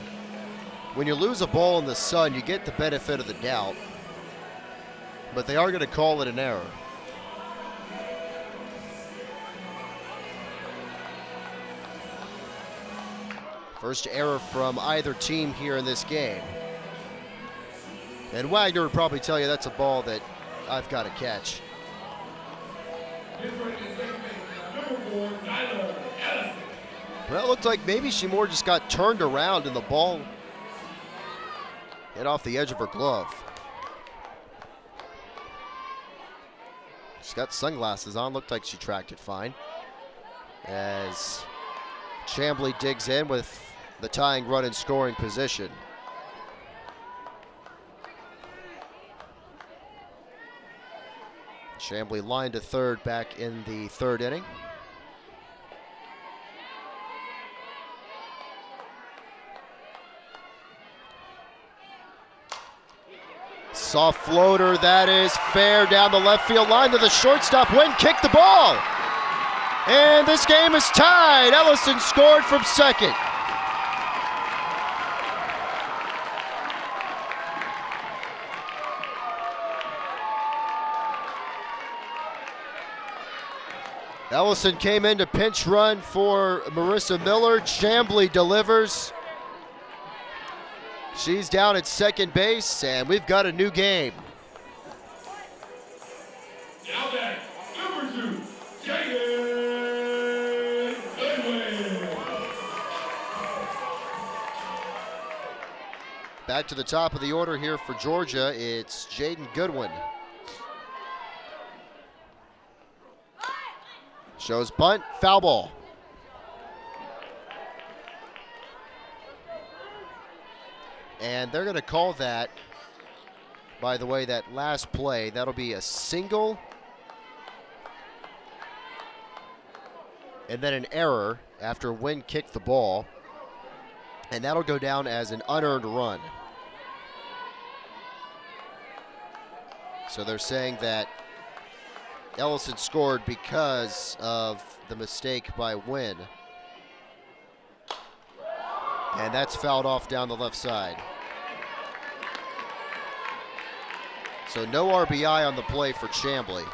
when you lose a ball in the sun, you get the benefit of the doubt. But they are going to call it an error. First error from either team here in this game. And Wagner would probably tell you that's a ball that I've got to catch. Well, it looked like maybe she more just got turned around and the ball hit off the edge of her glove. She's got sunglasses on, looked like she tracked it fine. As Chamblee digs in with the tying run in scoring position. Chamblee lined to third back in the third inning. Soft floater, that is fair down the left field line to the shortstop. Wynn kicked the ball. And this game is tied. Ellison scored from second. Ellison came in to pinch run for Marissa Miller. Chamblee delivers. She's down at second base, and we've got a new game. Now back, number 2, Jaden Goodwin. Back to the top of the order here for Georgia. It's Jaden Goodwin. Shows bunt, foul ball. And they're going to call that, by the way, that last play, that'll be a single and then an error after Wynn kicked the ball. And that'll go down as an unearned run. So they're saying that Ellison scored because of the mistake by Wynn. And that's fouled off down the left side. So no RBI on the play for Chamblee.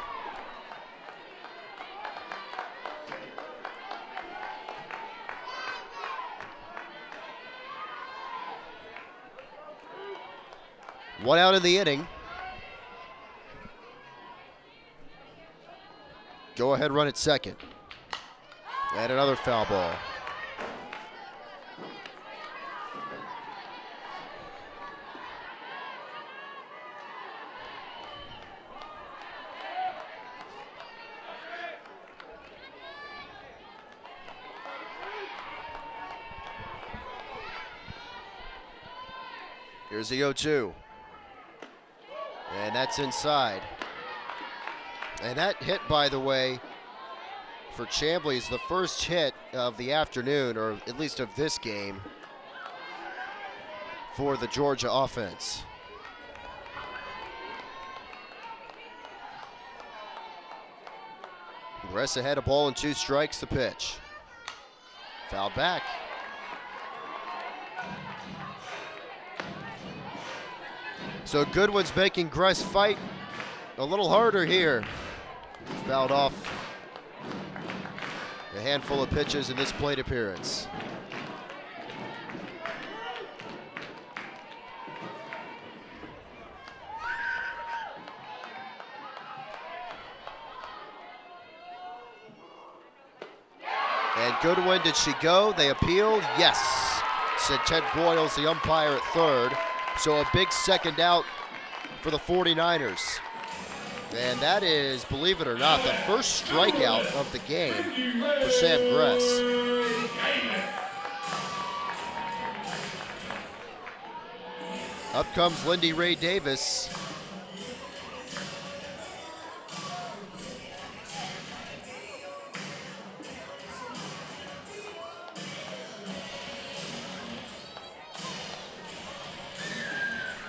One out in the inning. Go ahead run at second. And another foul ball. Here's the 0-2. And that's inside. And that hit, by the way, for Chamblee is the first hit of the afternoon, or at least of this game, for the Georgia offense. Gressa had a ball and 2 strikes, the pitch. Fouled back. So Goodwin's making Gress fight a little harder here. Fouled off a handful of pitches in this plate appearance. And Goodwin, did she go? They appealed? Yes, said Ted Broyles, the umpire at third. So a big second out for the 49ers. And that is, believe it or not, the first strikeout of the game for Sam Gress. Up comes Lindy Ray Davis.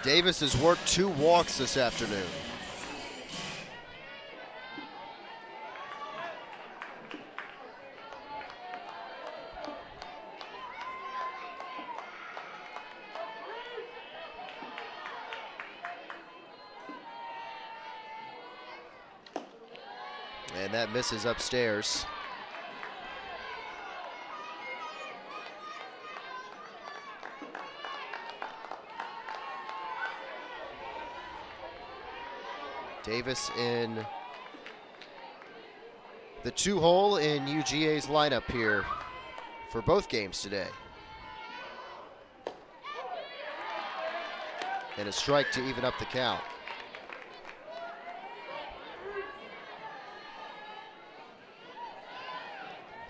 Davis has worked 2 walks this afternoon. And that misses upstairs. Davis in the 2-hole in UGA's lineup here for both games today. And a strike to even up the count.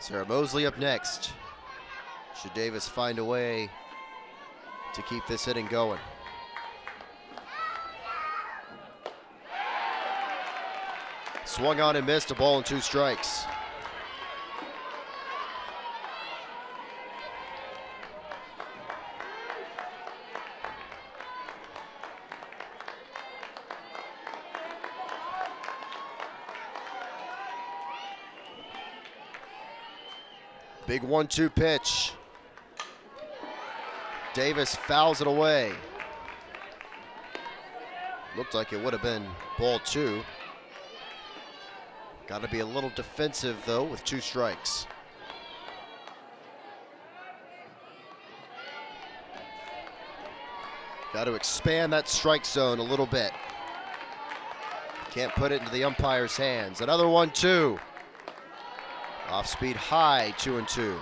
Sarah Mosley up next. Should Davis find a way to keep this inning going? Swung on and missed, a ball and 2 strikes. Big 1-2 pitch. Davis fouls it away. Looked like it would have been ball 2. Got to be a little defensive, though, with 2 strikes. Got to expand that strike zone a little bit. Can't put it into the umpire's hands. Another 1-2. Off speed high, 2-2.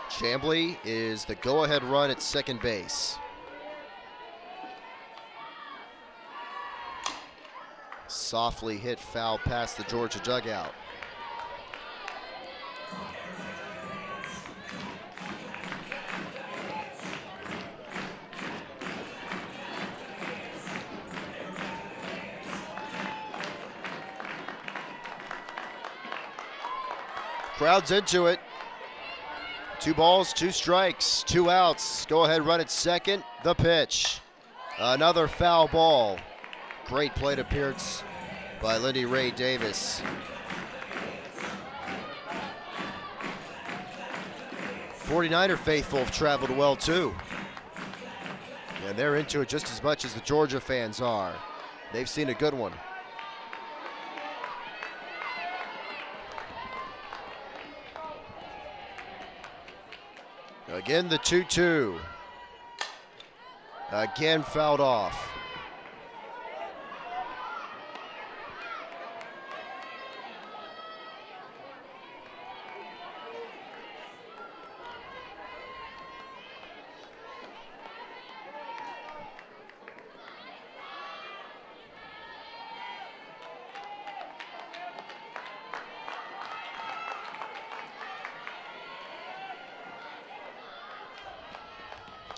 Chamblee is the go-ahead run at second base. Softly hit foul past the Georgia dugout. Crowd's into it. 2 balls, 2 strikes, 2 outs. Go ahead, run at second. The pitch. Another foul ball. Great plate appearance by Lindy Ray Davis. 49er faithful have traveled well too. And they're into it just as much as the Georgia fans are. They've seen a good one. Again, the 2-2. Again fouled off.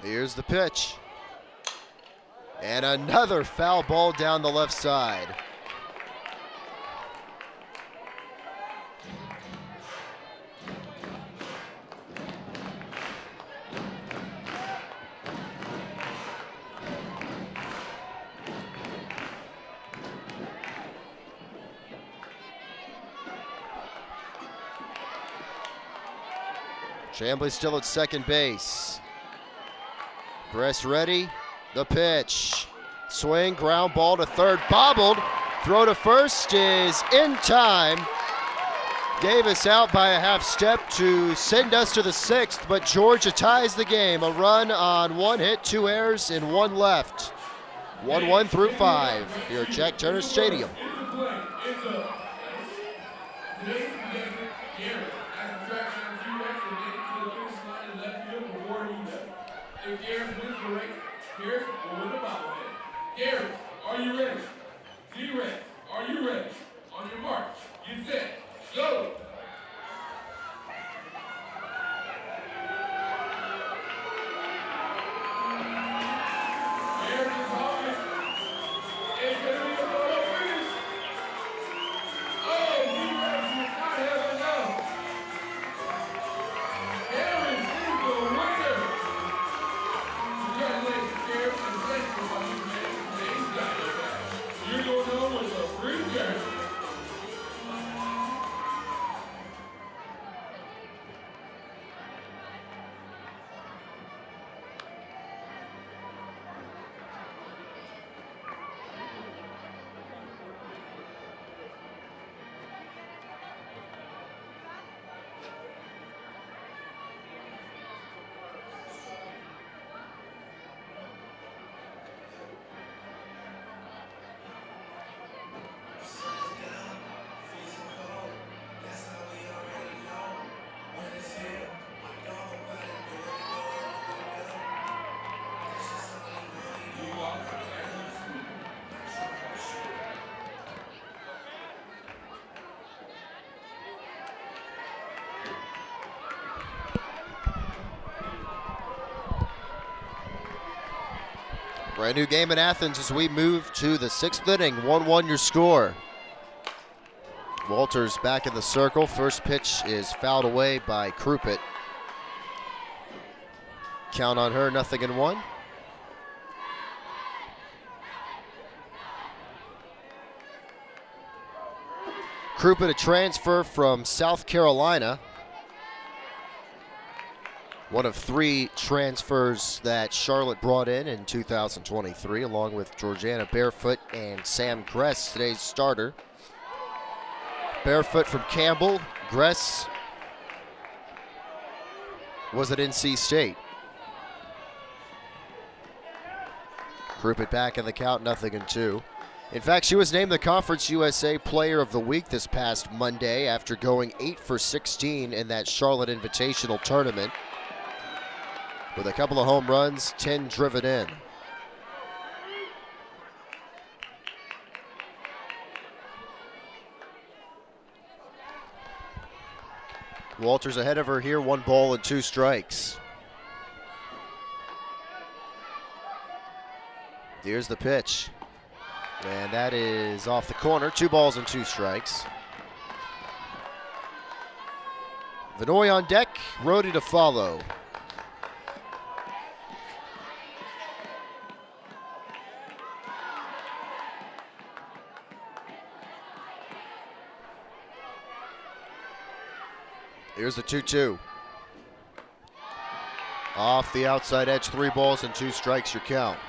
Here's the pitch. And another foul ball down the left side. Chamblee still at second base. Press ready, the pitch. Swing, ground ball to third, bobbled. Throw to first is in time. Davis out by a half step to send us to the 6th, but Georgia ties the game. A run on 1 hit, 2 errors, and 1 left. 1-1 through 5 here at Jack Turner Stadium. If Garrett wins the race, Garrett will win the bobblehead. Garrett, are you ready? D-Rex, are you ready? On your mark, get set, go! Aaron's Thomas. It's going to be a photo finish. Oh, D-Rex does not have enough. Aaron is the winner. Congratulations, Aaron, and thanks for watching, man. Today's Diamondback. You're going home with a free jersey. Brand new game in Athens as we move to the 6th inning. 1-1 your score. Walters back in the circle. First pitch is fouled away by Croupitt. Count on her, 0-1. Croupitt, a transfer from South Carolina. One of 3 transfers that Charlotte brought in 2023, along with Georgiana Barefoot and Sam Gress, today's starter. Barefoot from Campbell. Gress was at NC State. Croupitt back in the count, 0-2. In fact, she was named the Conference USA Player of the Week this past Monday after going 8 for 16 in that Charlotte Invitational Tournament, with a couple of home runs, 10 driven in. Walters ahead of her here, 1 ball and 2 strikes. Here's the pitch. And that is off the corner, 2 balls and 2 strikes. Vanoy on deck, Rhodey to follow. Here's the 2-2. Off the outside edge, 3 balls and 2 strikes, your count.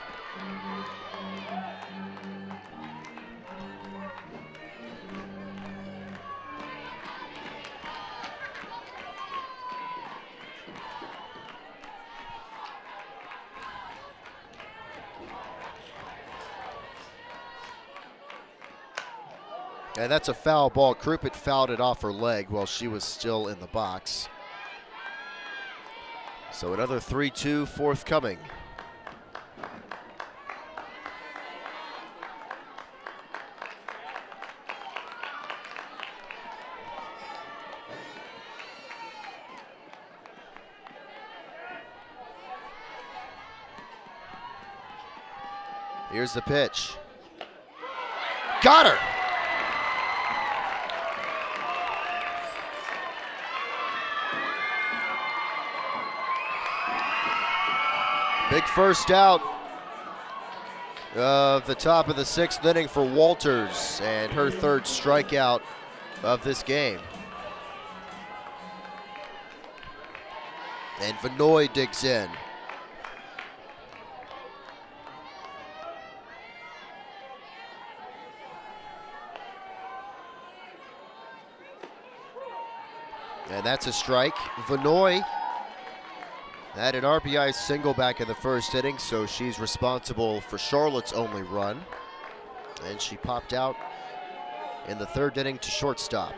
And that's a foul ball. Croupitt fouled it off her leg while she was still in the box. So another 3-2 forthcoming. Here's the pitch. Got her! Big first out of the top of the 6th inning for Walters, and her 3rd strikeout of this game. And Vanoy digs in. And that's a strike. Vanoy had an RBI single back in the 1st inning, so she's responsible for Charlotte's only run. And she popped out in the 3rd inning to shortstop.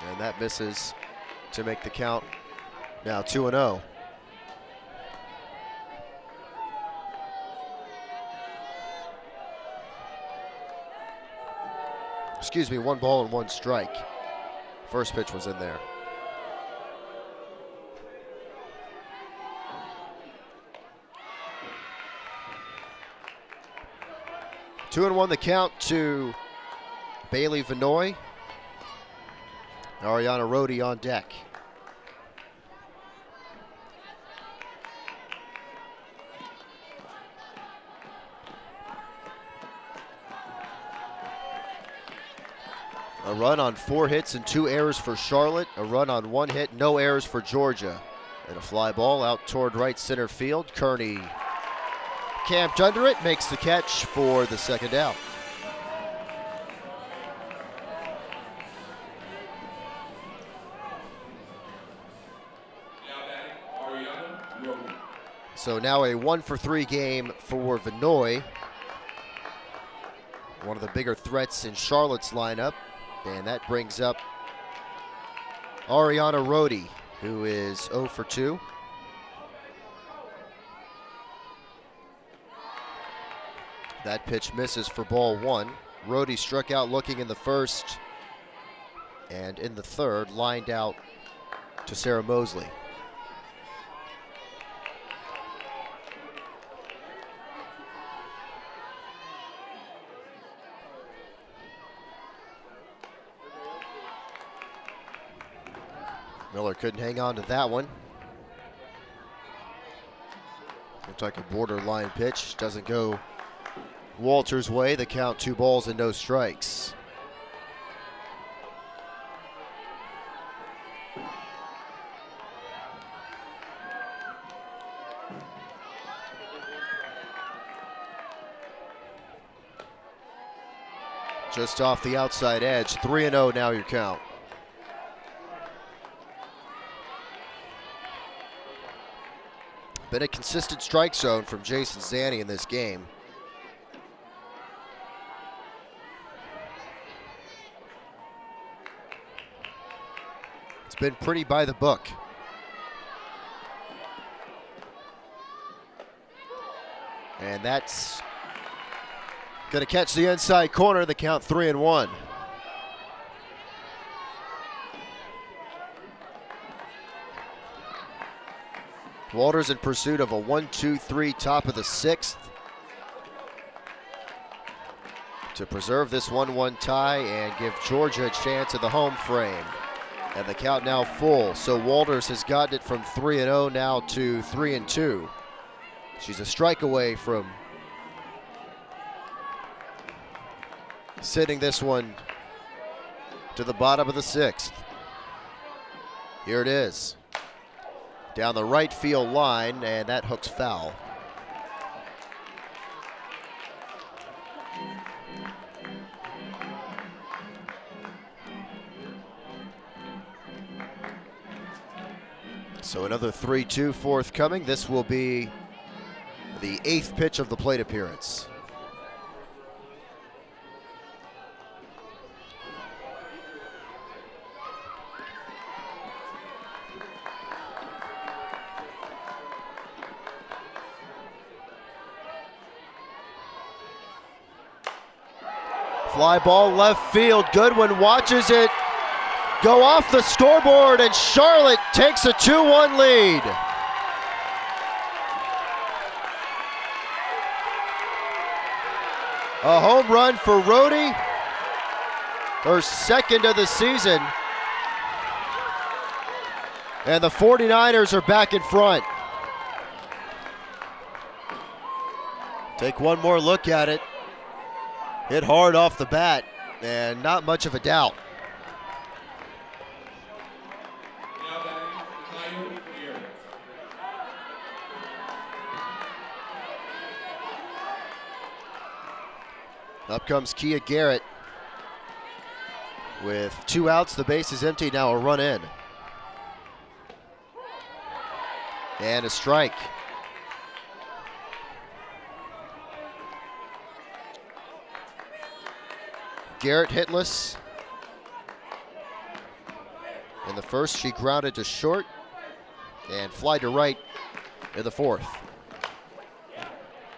And that misses to make the count now 2-0. excuse me, 1 ball and 1 strike. First pitch was in there. Two and 1 the count to Bailey Vinoy. Ariana Rhodey on deck. A run on 4 hits and 2 errors for Charlotte. A run on 1 hit, no errors for Georgia. And a fly ball out toward right center field. Kearney camped under it, makes the catch for the second out. So now a 1-for-3 game for Vinoy. One of the bigger threats in Charlotte's lineup. And that brings up Ariana Rhodey, who is 0 for 2. That pitch misses for ball 1. Rhodey struck out looking in the first, and in the third, lined out to Sarah Mosley. Miller couldn't hang on to that one. Looked like a borderline pitch. Doesn't go Walter's way. The count 2 balls and no strikes. Just off the outside edge. 3-0 now your count. Been a consistent strike zone from Jason Zanny in this game. It's been pretty by the book. And that's going to catch the inside corner. The count 3-1. Walters in pursuit of a 1-2-3 top of the 6th to preserve this 1-1 tie and give Georgia a chance at the home frame. And the count now full. So Walters has gotten it from 3-0 now to 3-2. She's a strike away from sending this one to the bottom of the 6th. Here it is. Down the right field line, and that hook's foul. So another 3-2 forthcoming. This will be the 8th pitch of the plate appearance. Fly ball left field. Goodwin watches it go off the scoreboard, and Charlotte takes a 2-1 lead. A home run for Rhodey, her second of the season. And the 49ers are back in front. Take one more look at it. Hit hard off the bat, and not much of a doubt. Up comes Kia Garrett. With 2 outs, the base is empty, now a run in. And a strike. Garrett hitless. In the first, she grounded to short and fly to right in the 4th.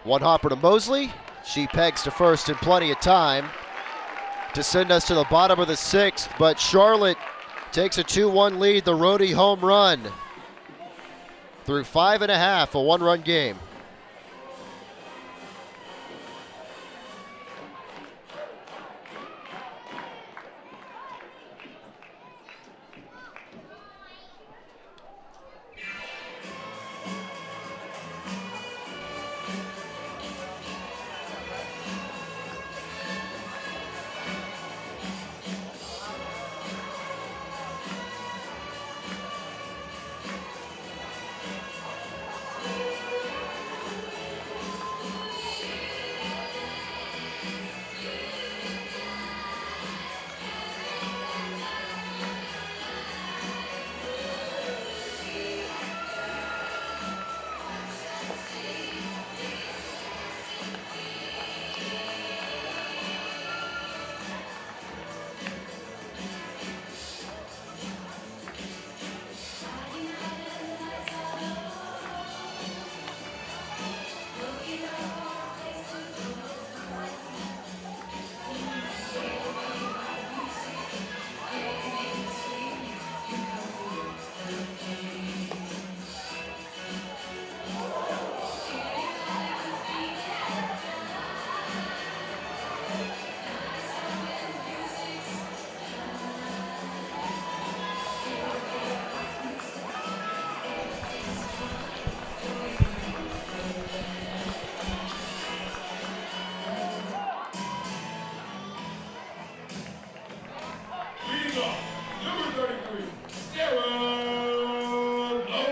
One hopper to Mosley. She pegs to first in plenty of time. to send us to the bottom of the 6th, but Charlotte takes a 2-1 lead. The Rhodey home run through 5.5, a one-run game.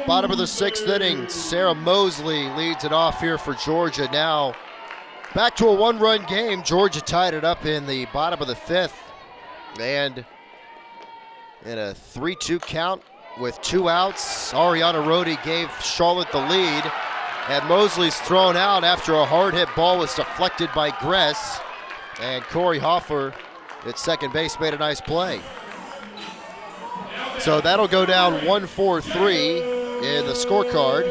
Bottom of the 6th inning, Sarah Mosley leads it off here for Georgia. Now back to a one-run game. Georgia tied it up in the bottom of the 5th. And in a 3-2 count with 2 outs, Ariana Rhodey gave Charlotte the lead. And Mosley's thrown out after a hard-hit ball was deflected by Gress. And Corey Hoffer at second base made a nice play. So that'll go down 1-4-3 in the scorecard.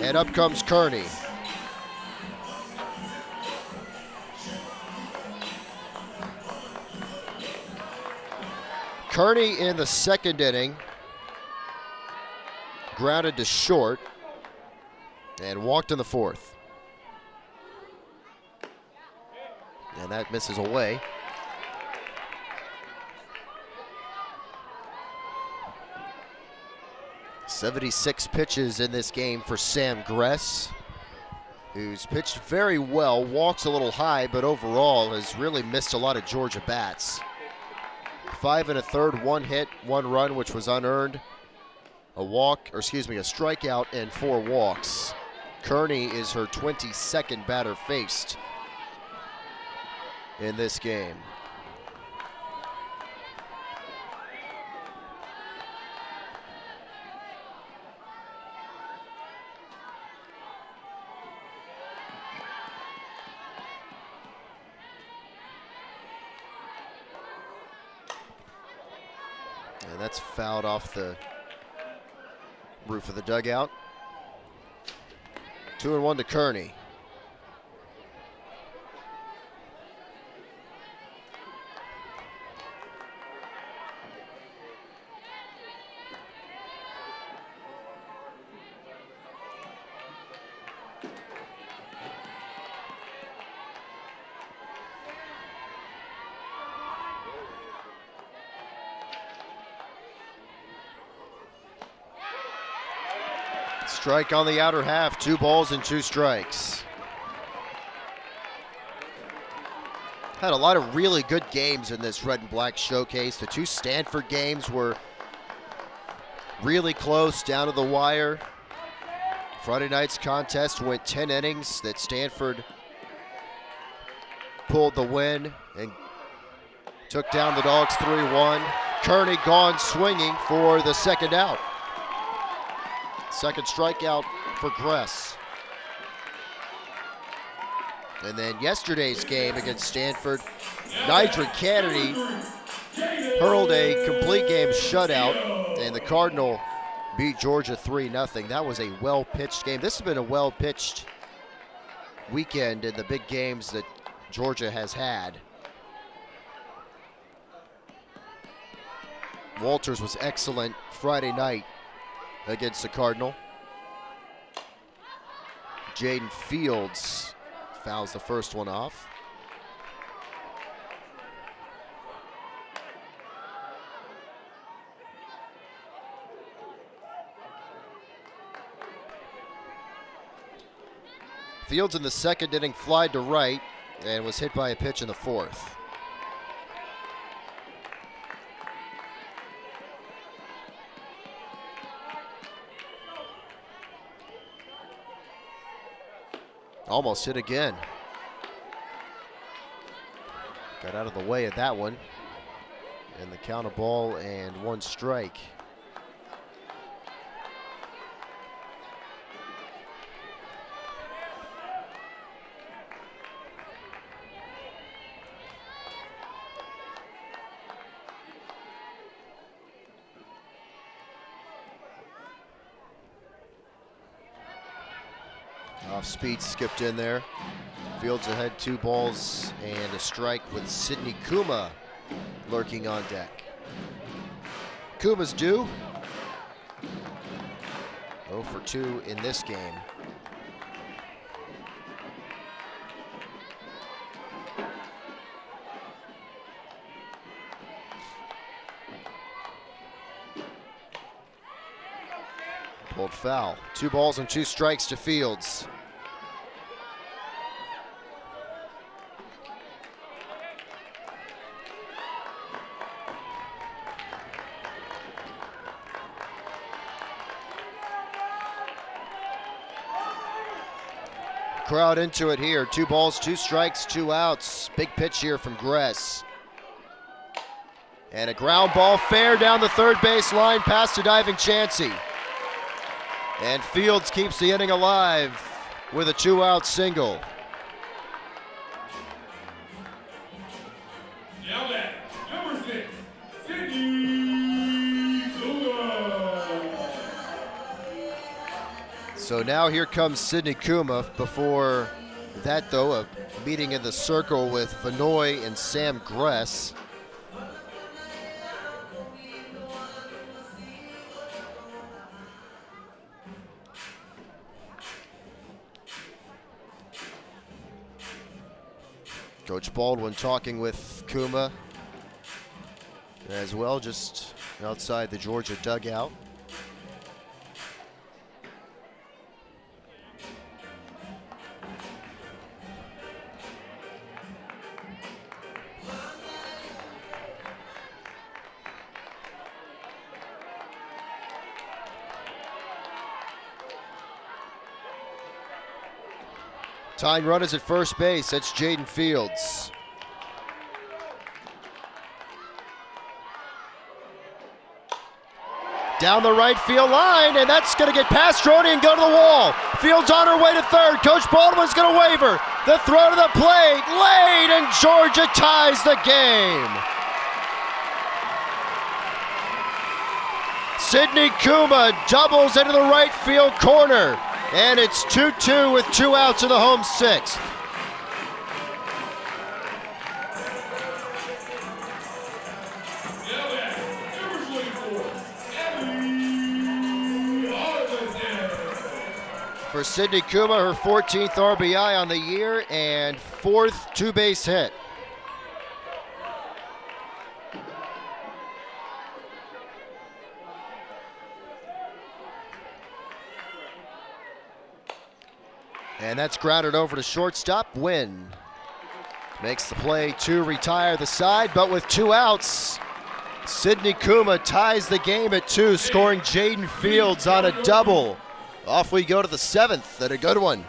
And up comes Kearney. Kearney in the 2nd inning grounded to short and walked in the 4th. And that misses away. "76 pitches in this game for Sam Gress, who's pitched very well, walks a little high, but overall has really missed a lot of Georgia bats. 5 1/3, 1 hit, 1 run, which was unearned, a strikeout, and 4 walks. Kearney is her 22nd batter faced in this game. And that's fouled off the roof of the dugout. 2-1 to Kearney. Strike on the outer half, 2 balls and 2 strikes. Had a lot of really good games in this red and black showcase. The 2 Stanford games were really close, down to the wire. Friday night's contest went 10 innings that Stanford pulled the win and took down the Dogs 3-1. Kearney gone swinging for the 2nd out. 2nd strikeout for Gress. And then yesterday's game against Stanford, Nidra Kennedy hurled a complete game shutout, and the Cardinal beat Georgia 3-0. That was a well-pitched game. This has been a well-pitched weekend in the big games that Georgia has had. Walters was excellent Friday night against the Cardinal. Jaden Fields fouls the first one off. Fields in the second inning flied to right and was hit by a pitch in the fourth. Almost hit again. Got out of the way of that one. And the count of ball and 1 strike. Off speed skipped in there. Fields ahead 2 balls and a strike with Sidney Kuma lurking on deck. Kuma's due. 0 for 2 in this game. Pulled foul. 2 balls and 2 strikes to Fields. Crowd into it here. 2 balls, 2 strikes, 2 outs. Big pitch here from Gress. And a ground ball fair down the third base line past a diving Chansey. And Fields keeps the inning alive with a 2-out single. Now back, number 6, Sidney Kuma. So now here comes Sidney Kuma. Before that, though, a meeting in the circle with Vanoy and Sam Gress. Coach Baldwin talking with Kuma as well, just outside the Georgia dugout. Tying runners at first base, that's Jaden Fields. Down the right field line, and that's going to get past Droney and go to the wall. Fields on her way to third. Coach Baldwin's going to wave her. The throw to the plate, late, and Georgia ties the game. Sidney Kuma doubles into the right field corner. And it's 2-2 with 2 outs in the home 6th. For Sidney Kuma, her 14th RBI on the year and 4th 2-base hit. And that's grounded over to shortstop. Wynn makes the play to retire the side, but with 2 outs, Sidney Kuma ties the game at 2, scoring Jaden Fields on a double. Off we go to the 7th, and a good one.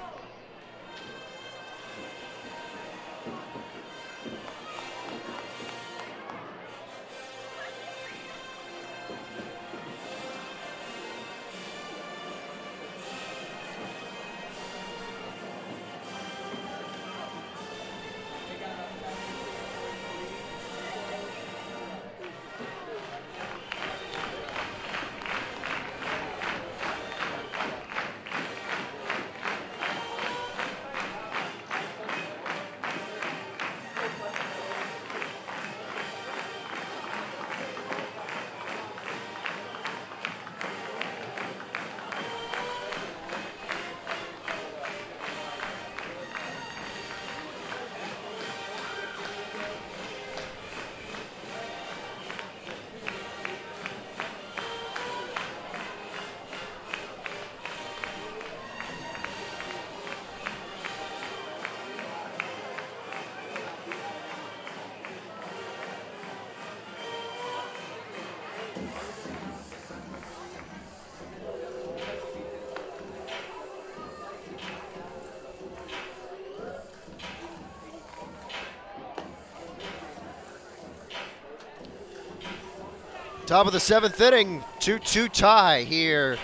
Top of the 7th inning, 2-2 tie here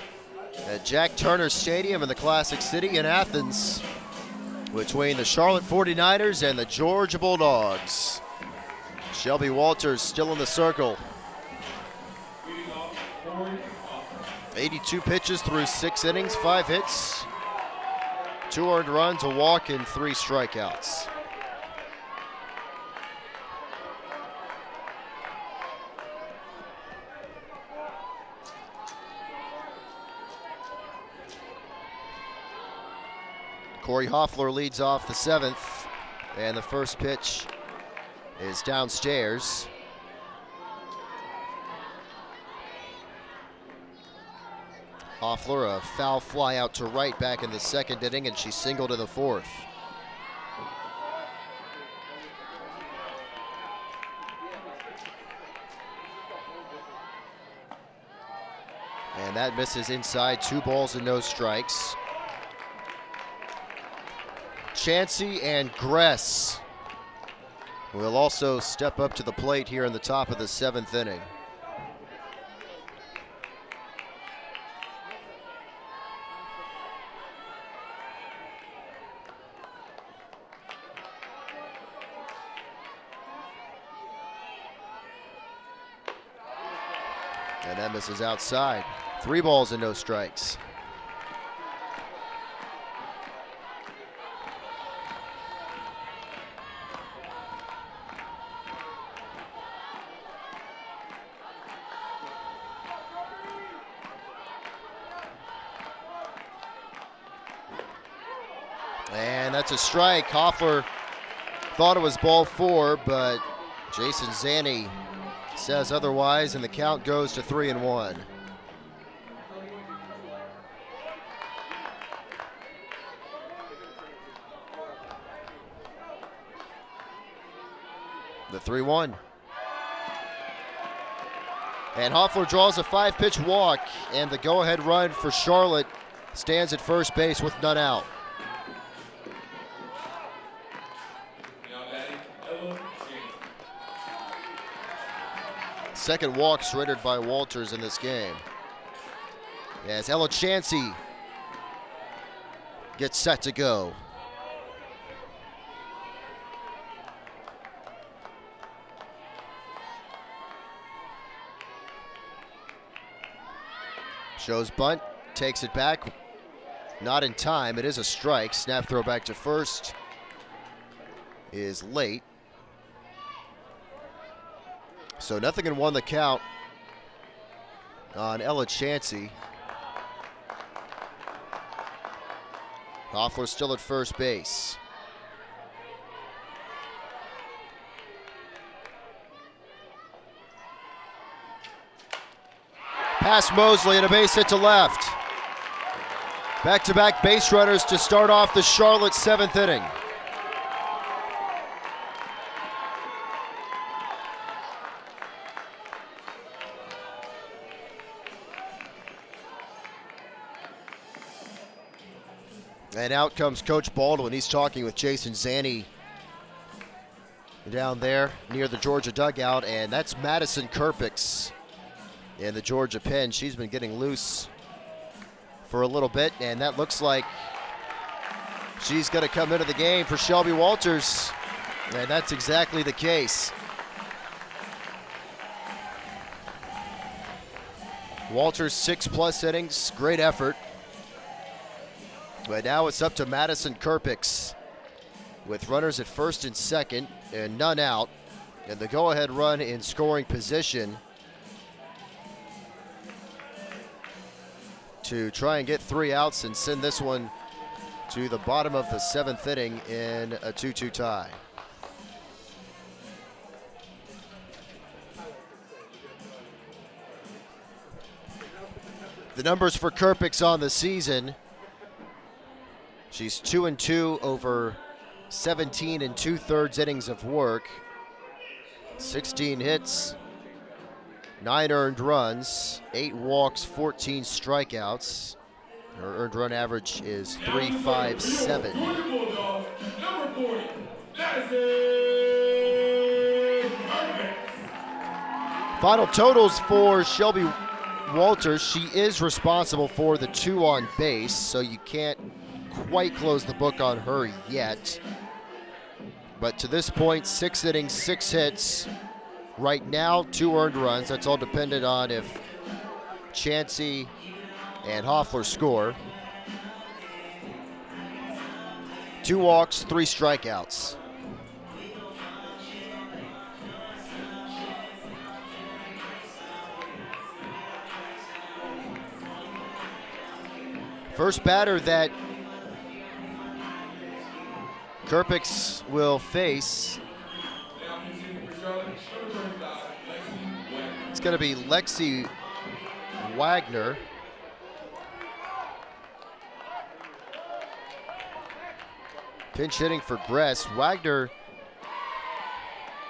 at Jack Turner Stadium in the Classic City in Athens between the Charlotte 49ers and the Georgia Bulldogs. Shelby Walters still in the circle. 82 pitches through 6 innings, 5 hits, 2 earned runs, a walk, and 3 strikeouts. Corey Hoffler leads off the 7th, and the first pitch is downstairs. Hoffler, a foul fly out to right back in the 2nd inning, and she singled in the 4th. And that misses inside, 2 balls and no strikes. Chansey and Gress will also step up to the plate here in the top of the 7th inning. And that misses outside. 3 balls and no strikes. And that's a strike. Hoffler thought it was ball 4, but Jason Zanny says otherwise, and the count goes to 3-1. The 3-1. And Hoffler draws a 5-pitch walk, and the go-ahead run for Charlotte stands at first base with none out. Second walk surrendered by Walters in this game. As Ella Chansey gets set to go. Shows bunt, takes it back. Not in time, it is a strike. Snap throw back to first is late. So 0-1 the count on Ella Chansey. Hoffler still at first base. Pass Mosley and a base hit to left. Back-to-back base runners to start off the Charlotte 7th inning. And out comes Coach Baldwin. He's talking with Jason Zanny down there near the Georgia dugout, and that's Madison Kerpix in the Georgia pen. She's been getting loose for a little bit, and that looks like she's going to come into the game for Shelby Walters, and that's exactly the case. Walters 6+ innings, great effort. But now it's up to Madison Kerpix with runners at first and second and none out, and the go-ahead run in scoring position to try and get 3 outs and send this one to the bottom of the 7th inning in a 2-2 tie. The numbers for Kerpix on the season: she's 2-2 over 17 2/3 innings of work, 16 hits, 9 earned runs, 8 walks, 14 strikeouts. Her earned run average is 3.57. Georgia Bulldogs, number 40, Madison Kerpix. Final totals for Shelby Walters. She is responsible for the 2 on base, so you can't quite close the book on her yet. But to this point, 6 innings, 6 hits. Right now, 2 earned runs. That's all dependent on if Chansey and Hoffler score. 2 walks, 3 strikeouts. First batter that Kerpix will face, it's going to be Lexi Wagner. Pinch hitting for Gress. Wagner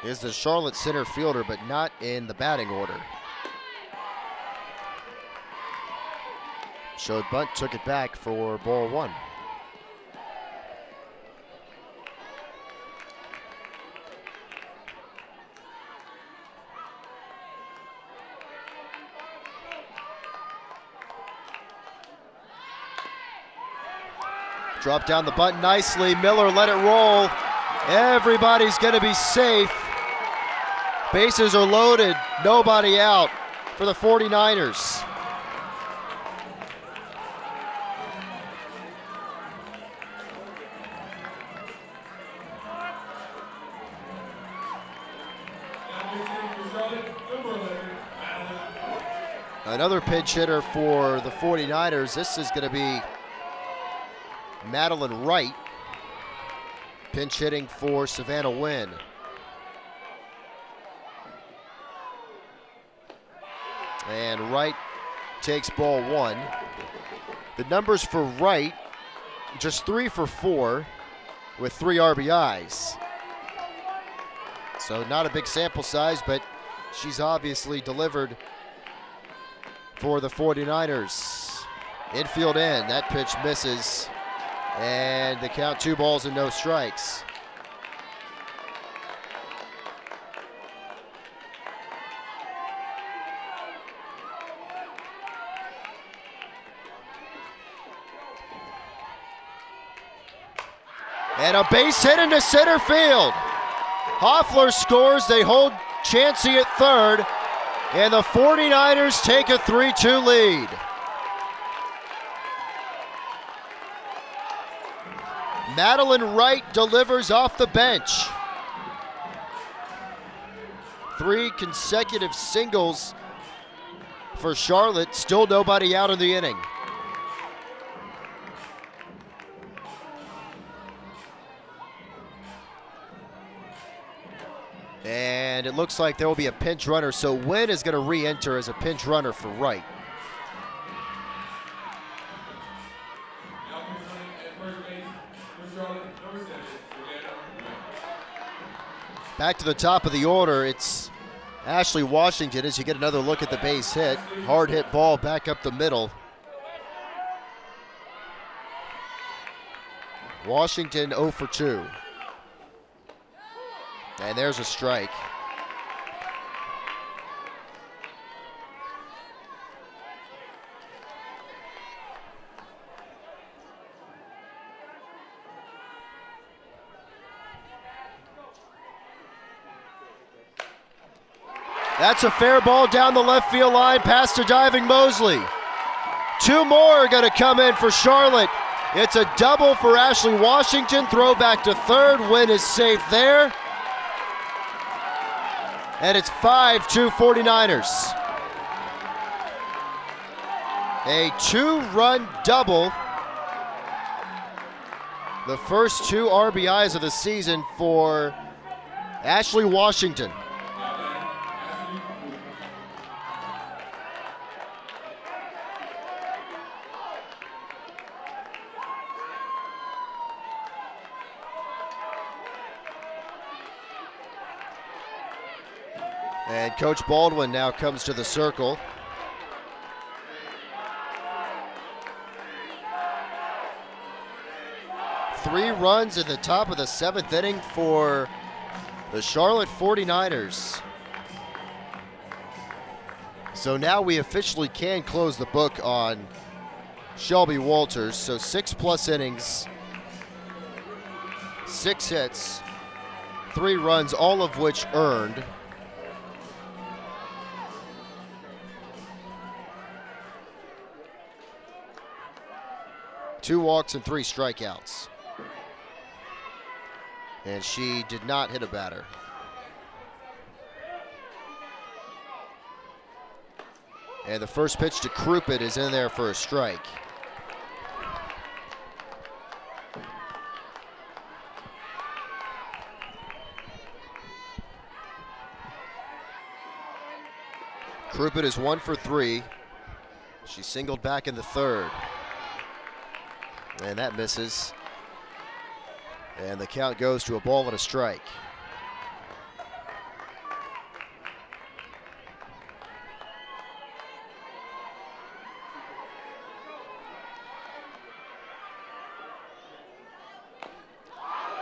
is the Charlotte center fielder, but not in the batting order. Showed bunt, took it back for ball 1. Drop down the bunt nicely. Miller let it roll. Everybody's going to be safe. Bases are loaded. Nobody out for the 49ers. Another pinch hitter for the 49ers. This is going to be Madeline Wright, pinch hitting for Savannah Wynn. And Wright takes ball 1. The numbers for Wright, just 3 for 4 with 3 RBIs. So not a big sample size, but she's obviously delivered for the 49ers. Infield end, that pitch misses. And the count 2 balls and no strikes. And a base hit into center field. Hoffler scores, they hold Chansey at third, and the 49ers take a 3-2 lead. Madeline Wright delivers off the bench. 3 consecutive singles for Charlotte. Still nobody out in the inning. And it looks like there will be a pinch runner, so Wynn is going to re-enter as a pinch runner for Wright. Back to the top of the order, it's Ashley Washington as you get another look at the base hit. Hard hit ball back up the middle. Washington 0 for 2. And there's a strike. That's a fair ball down the left field line past a diving Mosley. 2 more are going to come in for Charlotte. It's a double for Ashley Washington. Throw back to third. Wynn is safe there. And it's 5-2 49ers. A 2-run double. The first 2 RBIs of the season for Ashley Washington. And Coach Baldwin now comes to the circle. Three runs in the top of the 7th inning for the Charlotte 49ers. So now we officially can close the book on Shelby Walters. So 6+ innings, 6 hits, 3 runs, all of which earned. Two walks and 3 strikeouts. And she did not hit a batter. And the first pitch to Crouppen is in there for a strike. Crouppen is 1 for 3. She singled back in the 3rd. And that misses. And the count goes to a ball and a strike.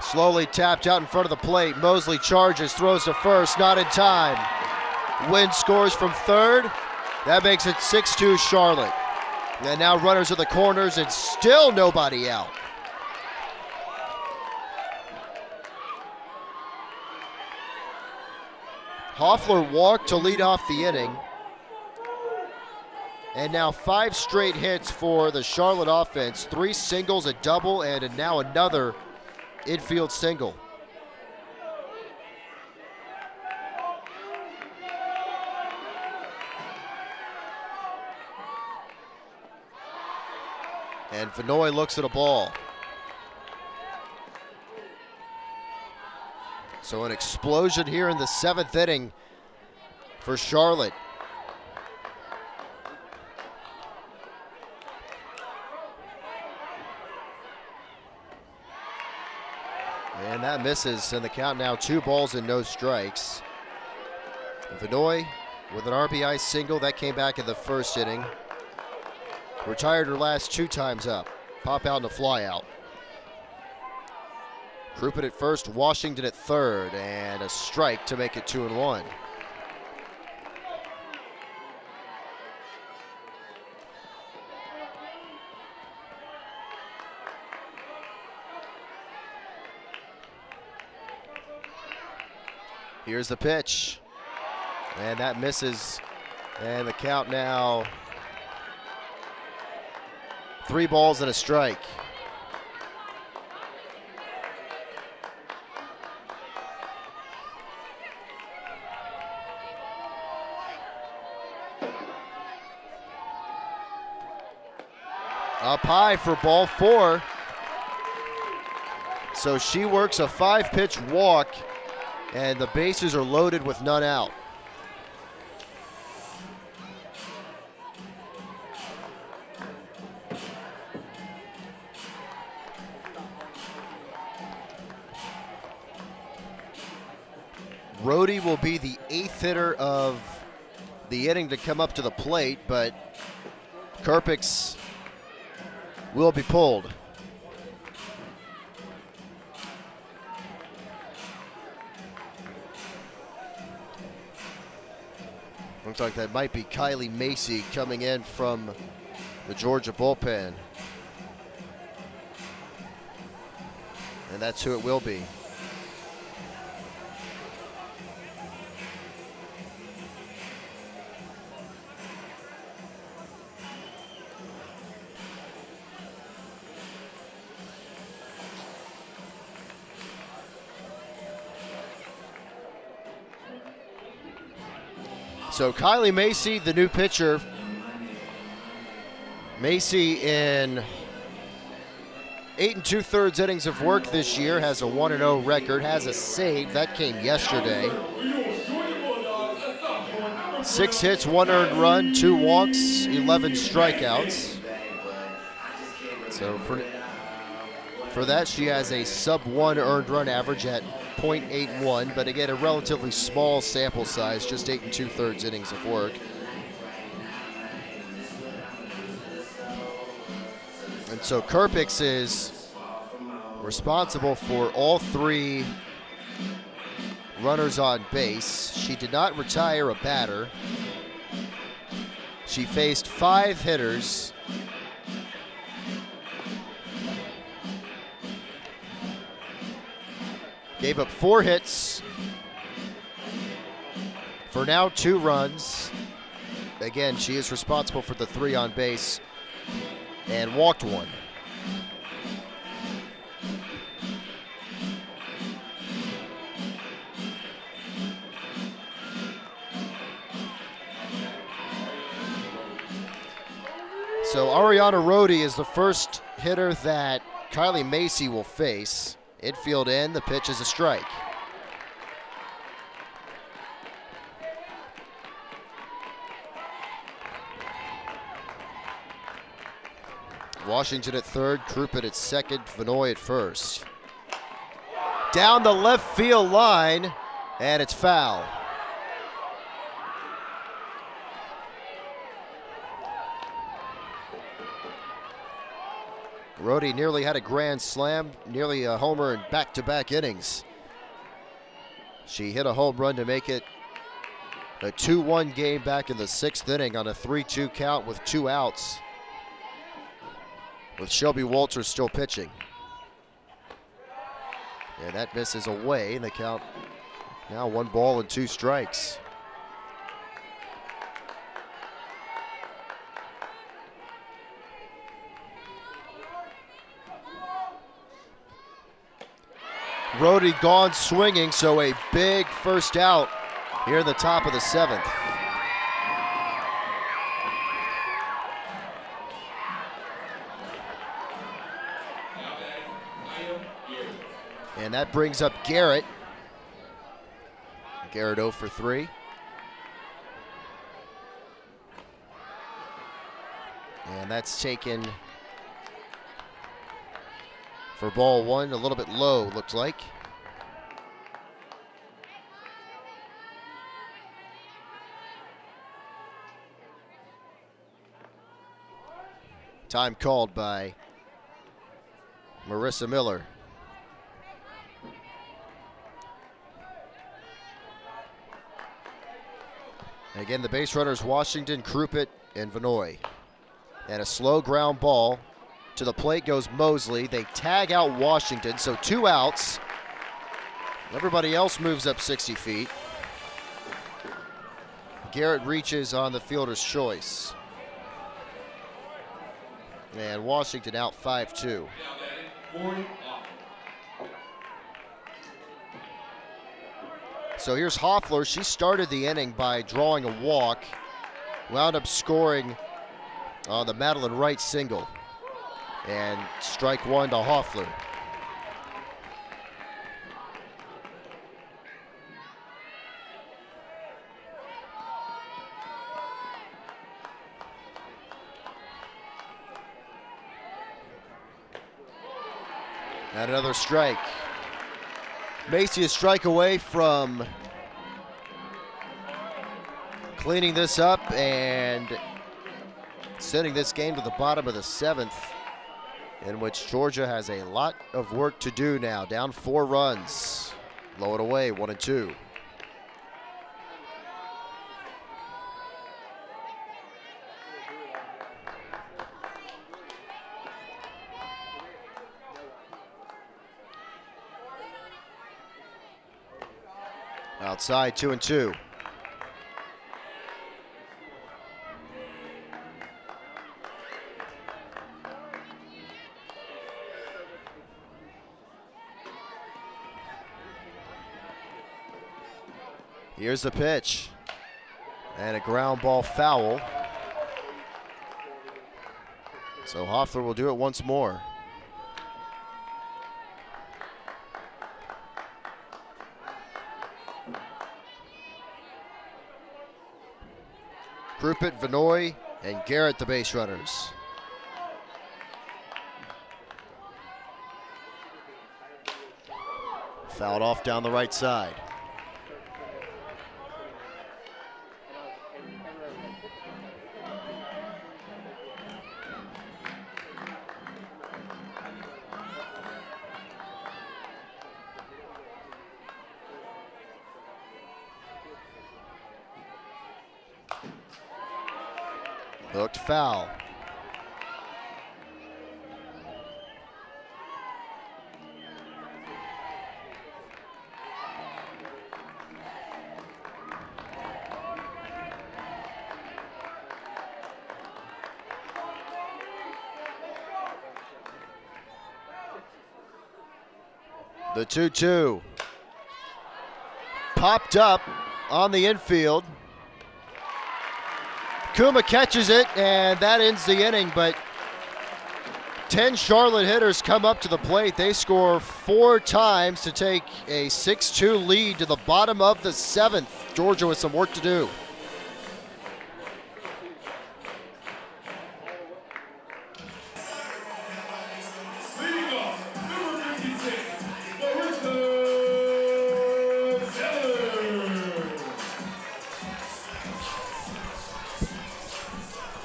Slowly tapped out in front of the plate. Mosley charges, throws to first, not in time. Wynn scores from 3rd. That makes it 6-2 Charlotte. And now runners at the corners and still nobody out. Hoffler walked to lead off the inning. And now 5 straight hits for the Charlotte offense. 3 singles, a double, and now another infield single. And Vinoy looks at a ball. So an explosion here in the 7th inning for Charlotte. And that misses, and the count now 2 balls and no strikes. Vinoy with an RBI single that came back in the 1st inning. Retired her last 2 times up. Pop out and a fly out. Crouppen at first, Washington at 3rd, and a strike to make it 2-1. Here's the pitch, and that misses, and the count now 3 balls and a strike. Up high for ball 4. So she works a 5-pitch walk, and the bases are loaded with none out. Rhodey will be the 8th hitter of the inning to come up to the plate, but Kerpix will be pulled. Looks like that might be Kylie Macy coming in from the Georgia bullpen. And that's who it will be. So Kylie Macy, the new pitcher. Macy in 8 2/3 innings of work this year, has a 1-0 record, has a save, that came yesterday. 6 hits, 1 earned run, 2 walks, 11 strikeouts. So for that, she has a sub-1 earned run average at .81, but again, a relatively small sample size, just 8 2/3 innings of work. And so Kerpix is responsible for all 3 runners on base. She did not retire a batter. She faced 5 hitters. Gave up 4 hits for now 2 runs. Again, she is responsible for the 3 on base and walked 1. So Ariana Rhodey is the first hitter that Kylie Macy will face. Infield in, the pitch is a strike. Washington at third, Crouppen at second, Vanoy at first. Down the left field line, and it's foul. Rhodey nearly had a grand slam, nearly a homer in back-to-back innings. She hit a home run to make it a 2-1 game back in the 6th inning on a 3-2 count with 2 outs, with Shelby Walters still pitching. And that misses away, and the count now 1 ball and 2 strikes. Rhodey gone swinging, so a big first out here in the top of the 7th. And that brings up Garrett. Garrett 0 for 3. And that's taken for ball 1, a little bit low, looked like. Time called by Marissa Miller. And again, the base runners Washington, Crouppen, and Vanoy. And a slow ground ball. To the plate goes Mosley. They tag out Washington, so 2 outs. Everybody else moves up 60 feet. Garrett reaches on the fielder's choice. And Washington out 5-2. So here's Hoffler. She started the inning by drawing a walk. Wound up scoring on the Madeline Wright single. And strike 1 to Hoffler. And another strike. Macy a strike away from cleaning this up and sending this game to the bottom of the 7th, in which Georgia has a lot of work to do now. Down 4 runs. Low and away, 1-2. Outside, 2-2. Here's the pitch. And a ground ball foul. So Hoffler will do it once more. Crouppen, Vanoy, and Garrett the base runners. Fouled off down the right side. Hooked foul. The 2-2. Popped up on the infield. Kuma catches it, and that ends the inning, but 10 Charlotte hitters come up to the plate. They score 4 times to take a 6-2 lead to the bottom of the 7th. Georgia with some work to do. Leading off, number 56, Marissa Zeller.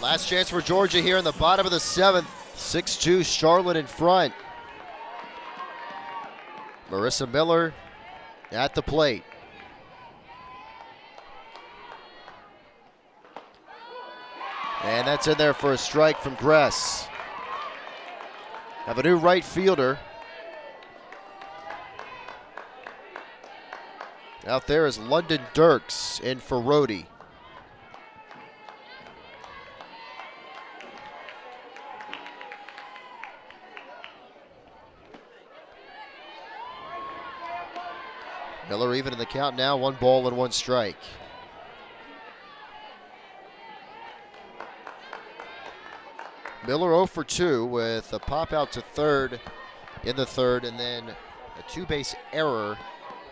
Last chance for Georgia here in the bottom of the 7th. 6-2 Charlotte in front. Marissa Miller at the plate. And that's in there for a strike from Gress. Have a new right fielder. Out there is London Dirks in for Rhodey. Miller even in the count now, 1 ball and 1 strike. Miller 0 for 2 with a pop out to third in the 3rd, and then a 2-base error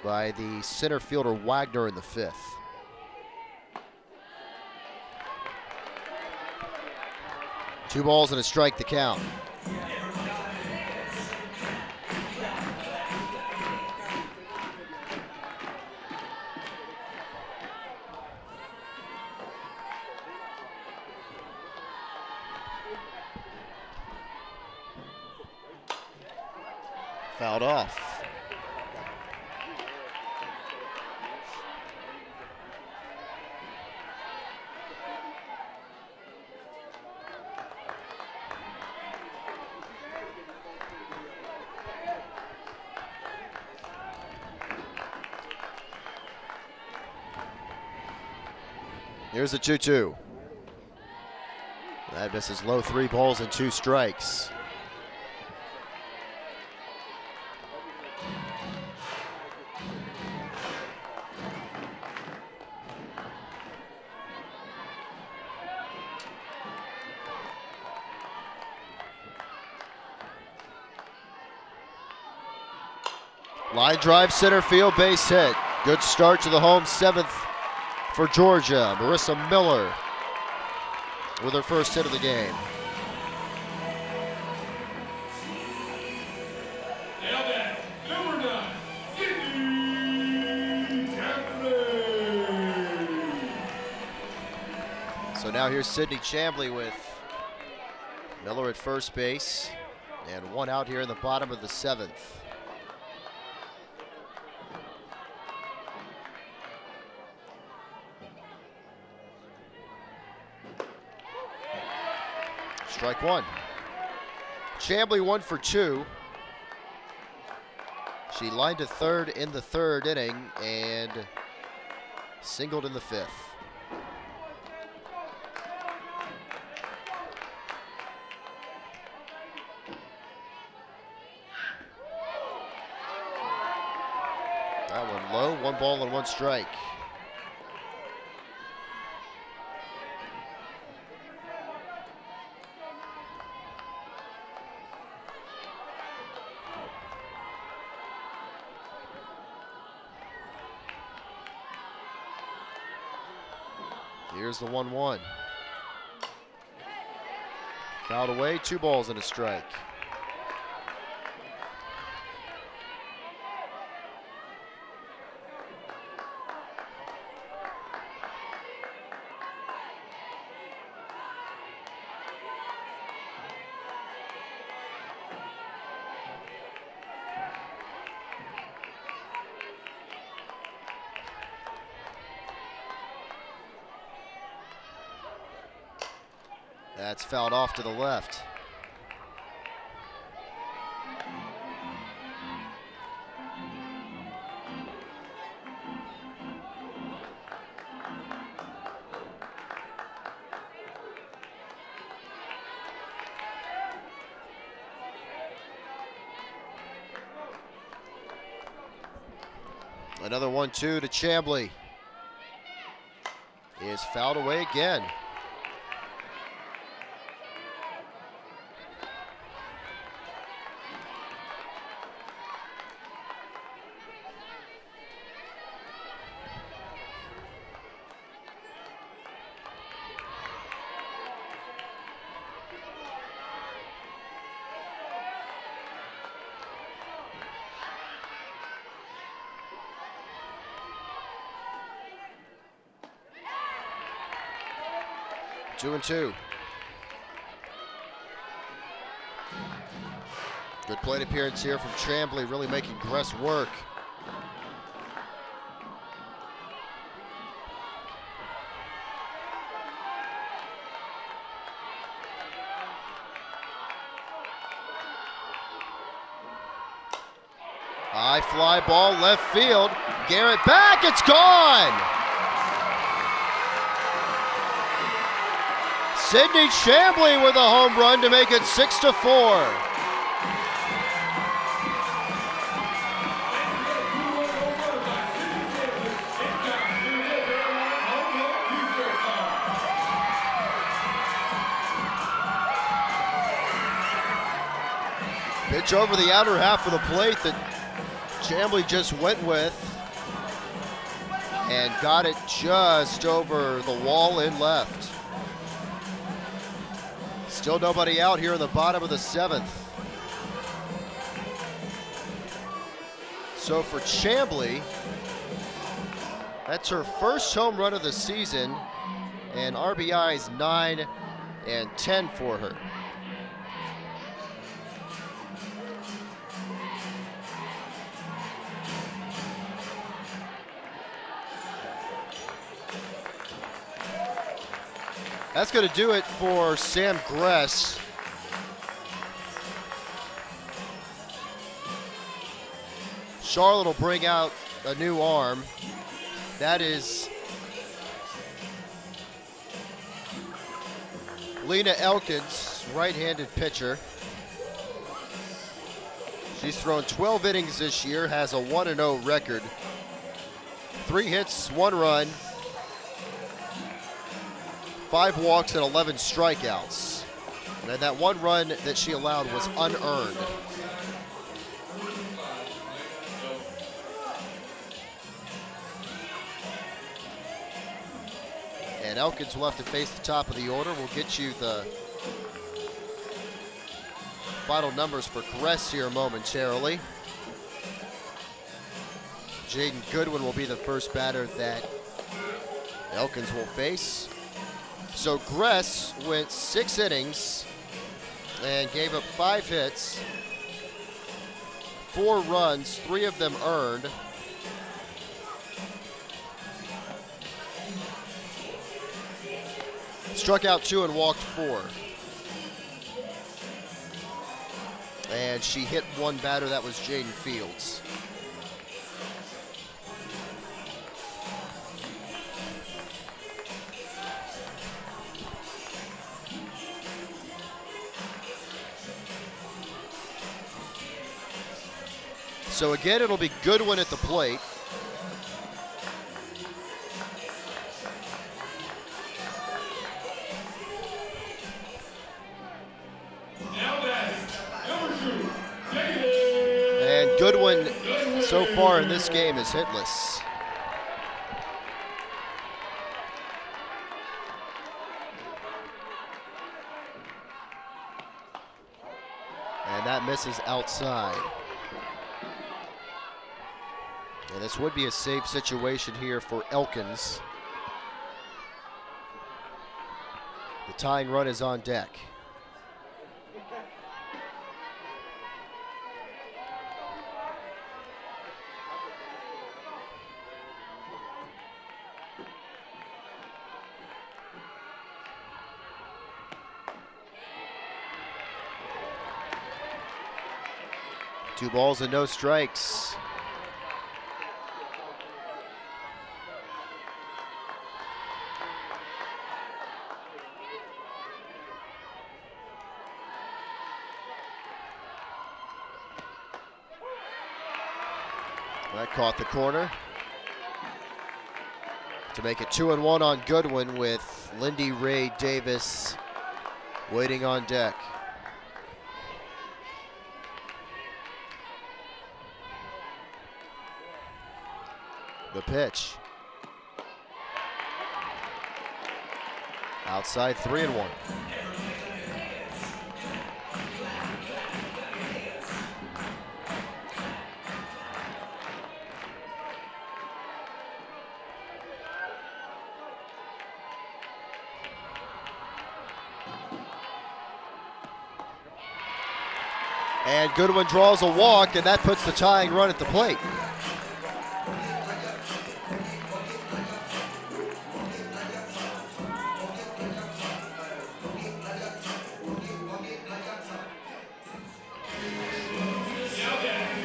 by the center fielder Wagner in the 5th. Two balls and a strike to count. Fouled off. Here's the 2-2. That misses low, 3 balls and 2 strikes. Line drive, center field, base hit. Good start to the home 7th for Georgia. Marissa Miller with her first hit of the game. Now that's number 9, Sydney Chamblee. So now here's Sydney Chamblee with Miller at first base and 1 out here in the bottom of the 7th. Strike 1. Chamblee 1 for 2. She lined to third in the 3rd inning and singled in the 5th. That one low, 1 ball and 1 strike. Here's the 1-1. Fouled away, 2 balls and a strike. That's fouled off to the left. Another 1-2 to Chamblee. Is fouled away again. Two and two. Good plate appearance here from Chamblee, really making Gress work. High fly ball left field. Garrett back, it's gone! Sydney Chamblee with a home run to make it 6-4. Pitch over the outer half of the plate that Chamblee just went with and got it just over the wall in left. Still nobody out here in the bottom of the 7th. So for Chamblee, that's her first home run of the season, and RBIs 9 and 10 for her. That's going to do it for Sam Gress. Charlotte will bring out a new arm. That is Lena Elkins, right-handed pitcher. She's thrown 12 innings this year, has a 1-0 record. 3 hits, 1 run, 5 walks and 11 strikeouts. And that 1 run that she allowed was unearned. And Elkins will have to face the top of the order. We'll get you the final numbers for Gress here momentarily. Jaden Goodwin will be the first batter that Elkins will face. So Gress went 6 innings and gave up 5 hits, 4 runs, 3 of them earned. Struck out 2 and walked 4. And she hit 1 batter, that was Jaden Fields. So again, it'll be Goodwin at the plate. And Goodwin, so far in this game, is hitless. And that misses outside. And this would be a safe situation here for Elkins. The tying run is on deck. 2 balls and no strikes. That caught the corner to make it 2-1 on Goodwin, with Lindy Ray Davis waiting on deck. The pitch. Outside, 3-1. And Goodwin draws a walk, and that puts the tying run at the plate.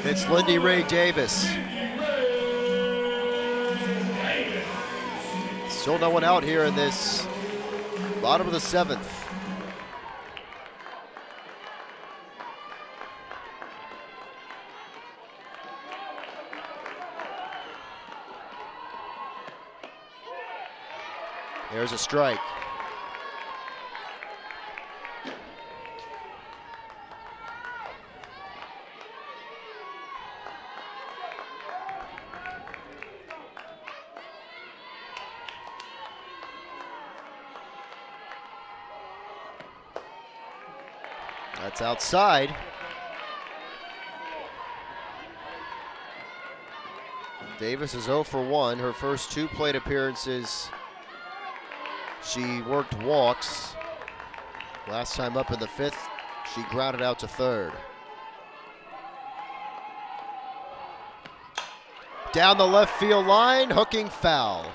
It's Lindy Ray Davis. Still no one out here in this bottom of the 7th. There's a strike. That's outside. Davis is 0 for 1. Her first 2 plate appearances, she worked walks. Last time up in the 5th, she grounded out to 3rd. Down the left field line, hooking foul.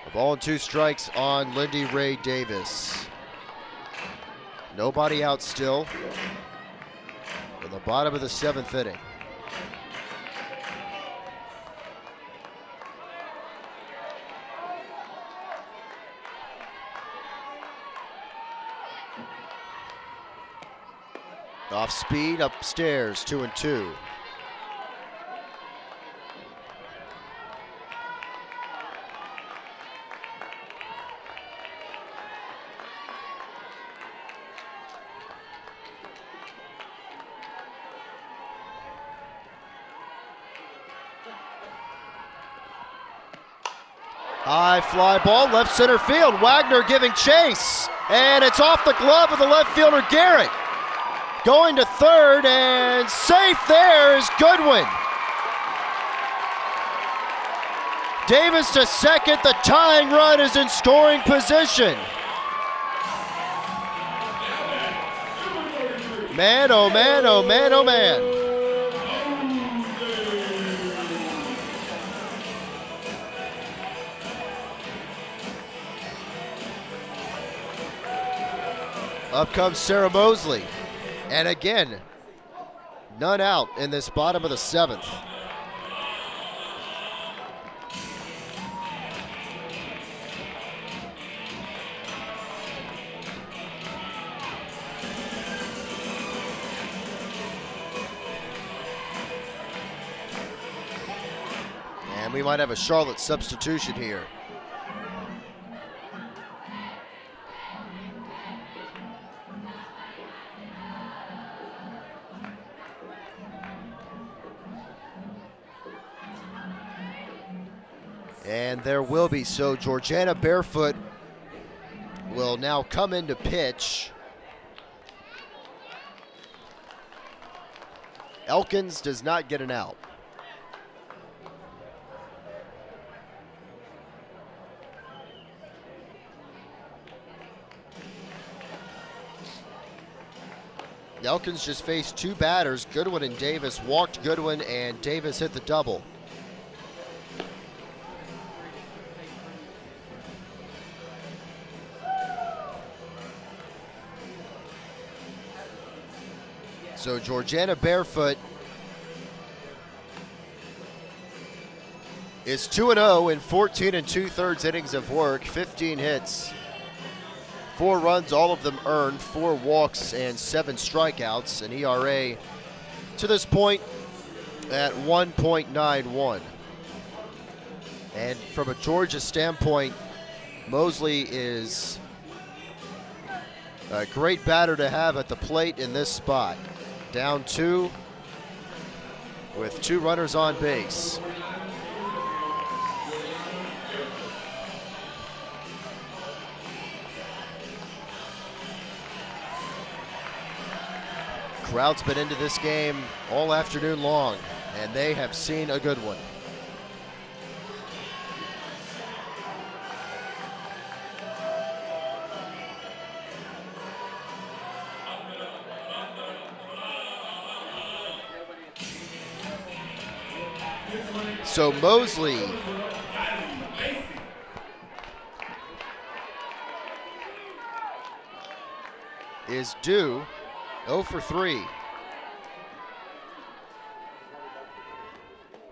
A ball and 2 strikes on Lindy Ray Davis. Nobody out still in the bottom of the 7th inning. Off speed, upstairs, 2-2. High fly ball, left center field. Wagner giving chase, and it's off the glove of the left fielder Garrett. Going to 3rd, and safe there is Goodwin. Davis to 2nd, the tying run is in scoring position. Man, oh man, oh man, oh man. Up comes Sarah Mosley. And again, none out in this bottom of the 7th. And we might have a Charlotte substitution here. And there will be. So Georgiana Barefoot will now come into pitch. Elkins does not get an out. The Elkins just faced 2 batters, Goodwin and Davis. Walked Goodwin, and Davis hit the double. So Georgiana Barefoot is 2-0 in 14 2/3 innings of work, 15 hits, 4 runs, all of them earned, 4 walks and 7 strikeouts, an ERA to this point at 1.91. And from a Georgia standpoint, Mosley is a great batter to have at the plate in this spot. Down 2 with 2 runners on base. Crowd's been into this game all afternoon long, and they have seen a good one. So Mosley is due 0 for 3.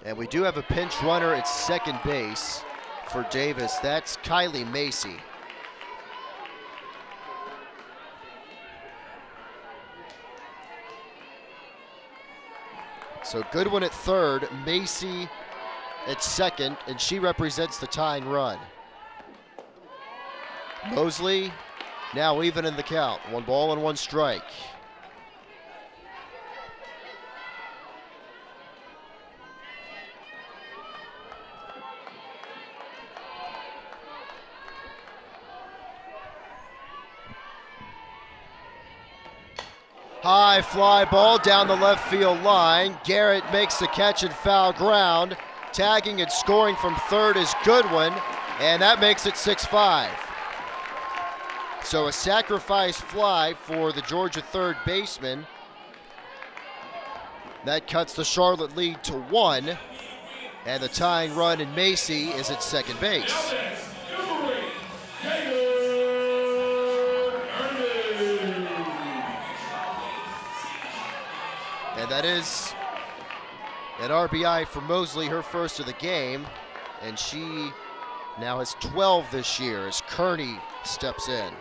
And we do have a pinch runner at second base for Davis. That's Kylie Macy. So Goodwin at third, Macy at second, and she represents the tying run. Mosley now even in the count. 1 ball and 1 strike. High fly ball down the left field line. Garrett makes the catch at foul ground. Tagging and scoring from third is Goodwin, and that makes it 6-5. So a sacrifice fly for the Georgia third baseman. That cuts the Charlotte lead to 1, and the tying run in Macy is at second base. And that is an RBI for Mosley, her first of the game, and she now has 12 this year as Kearney steps in.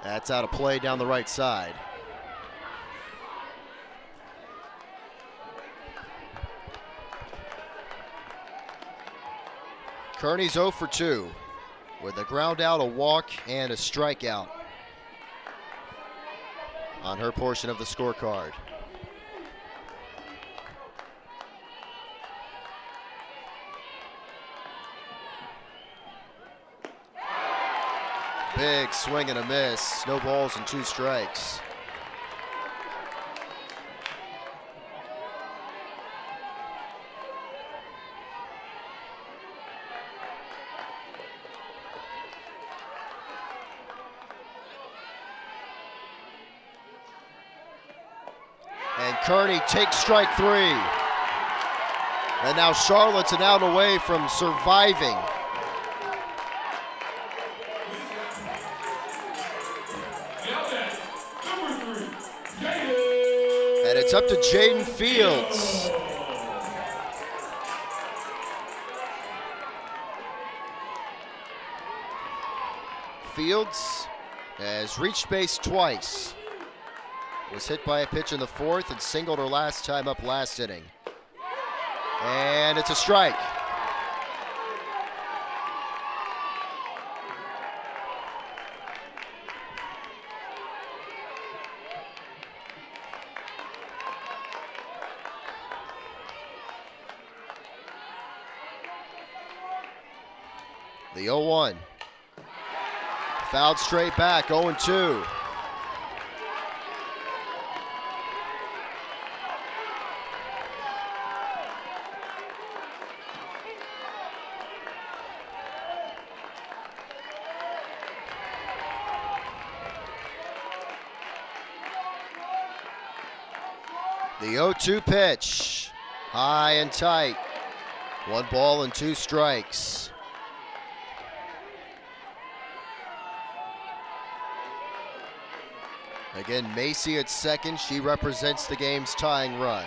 That's out of play down the right side. Kearney's 0 for 2 with a ground out, a walk, and a strikeout on her portion of the scorecard. Big swing and a miss. No balls and 2 strikes. And Kearney takes strike 3. And now Charlotte's an out away from surviving. And it's up to Jaden Fields. Fields has reached base twice. Was hit by a pitch in the 4th and singled her last time up last inning. And it's a strike. The 0-1. Fouled straight back, 0-2. The 0-2 pitch, high and tight. 1 ball and 2 strikes. Again, Macy at second. She represents the game's tying run.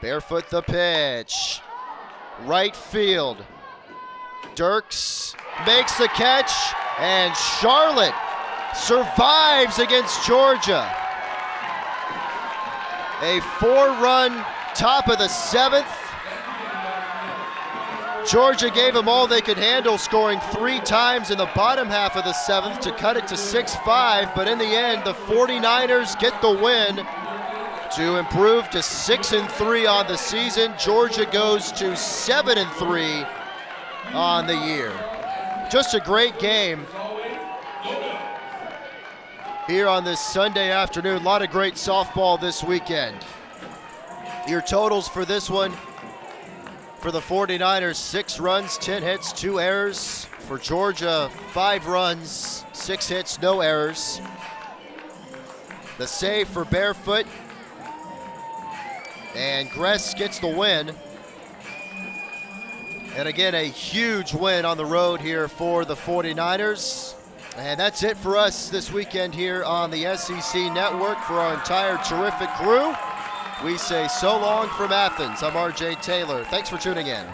Barefoot the pitch. Right field. Dirks makes the catch, and Charlotte survives against Georgia. A 4-run top of the 7th. Georgia gave them all they could handle, scoring 3 times in the bottom half of the 7th to cut it to 6-5, but in the end, the 49ers get the win to improve to 6-3 on the season. Georgia goes to 7-3 on the year. Just a great game here on this Sunday afternoon. A lot of great softball this weekend. Your totals for this one: for the 49ers, 6 runs, 10 hits, 2 errors. For Georgia, 5 runs, 6 hits, no errors. The save for Barefoot, and Gress gets the win. And again, a huge win on the road here for the 49ers. And that's it for us this weekend here on the SEC Network. For our entire terrific crew, we say so long from Athens. I'm RJ Taylor. Thanks for tuning in.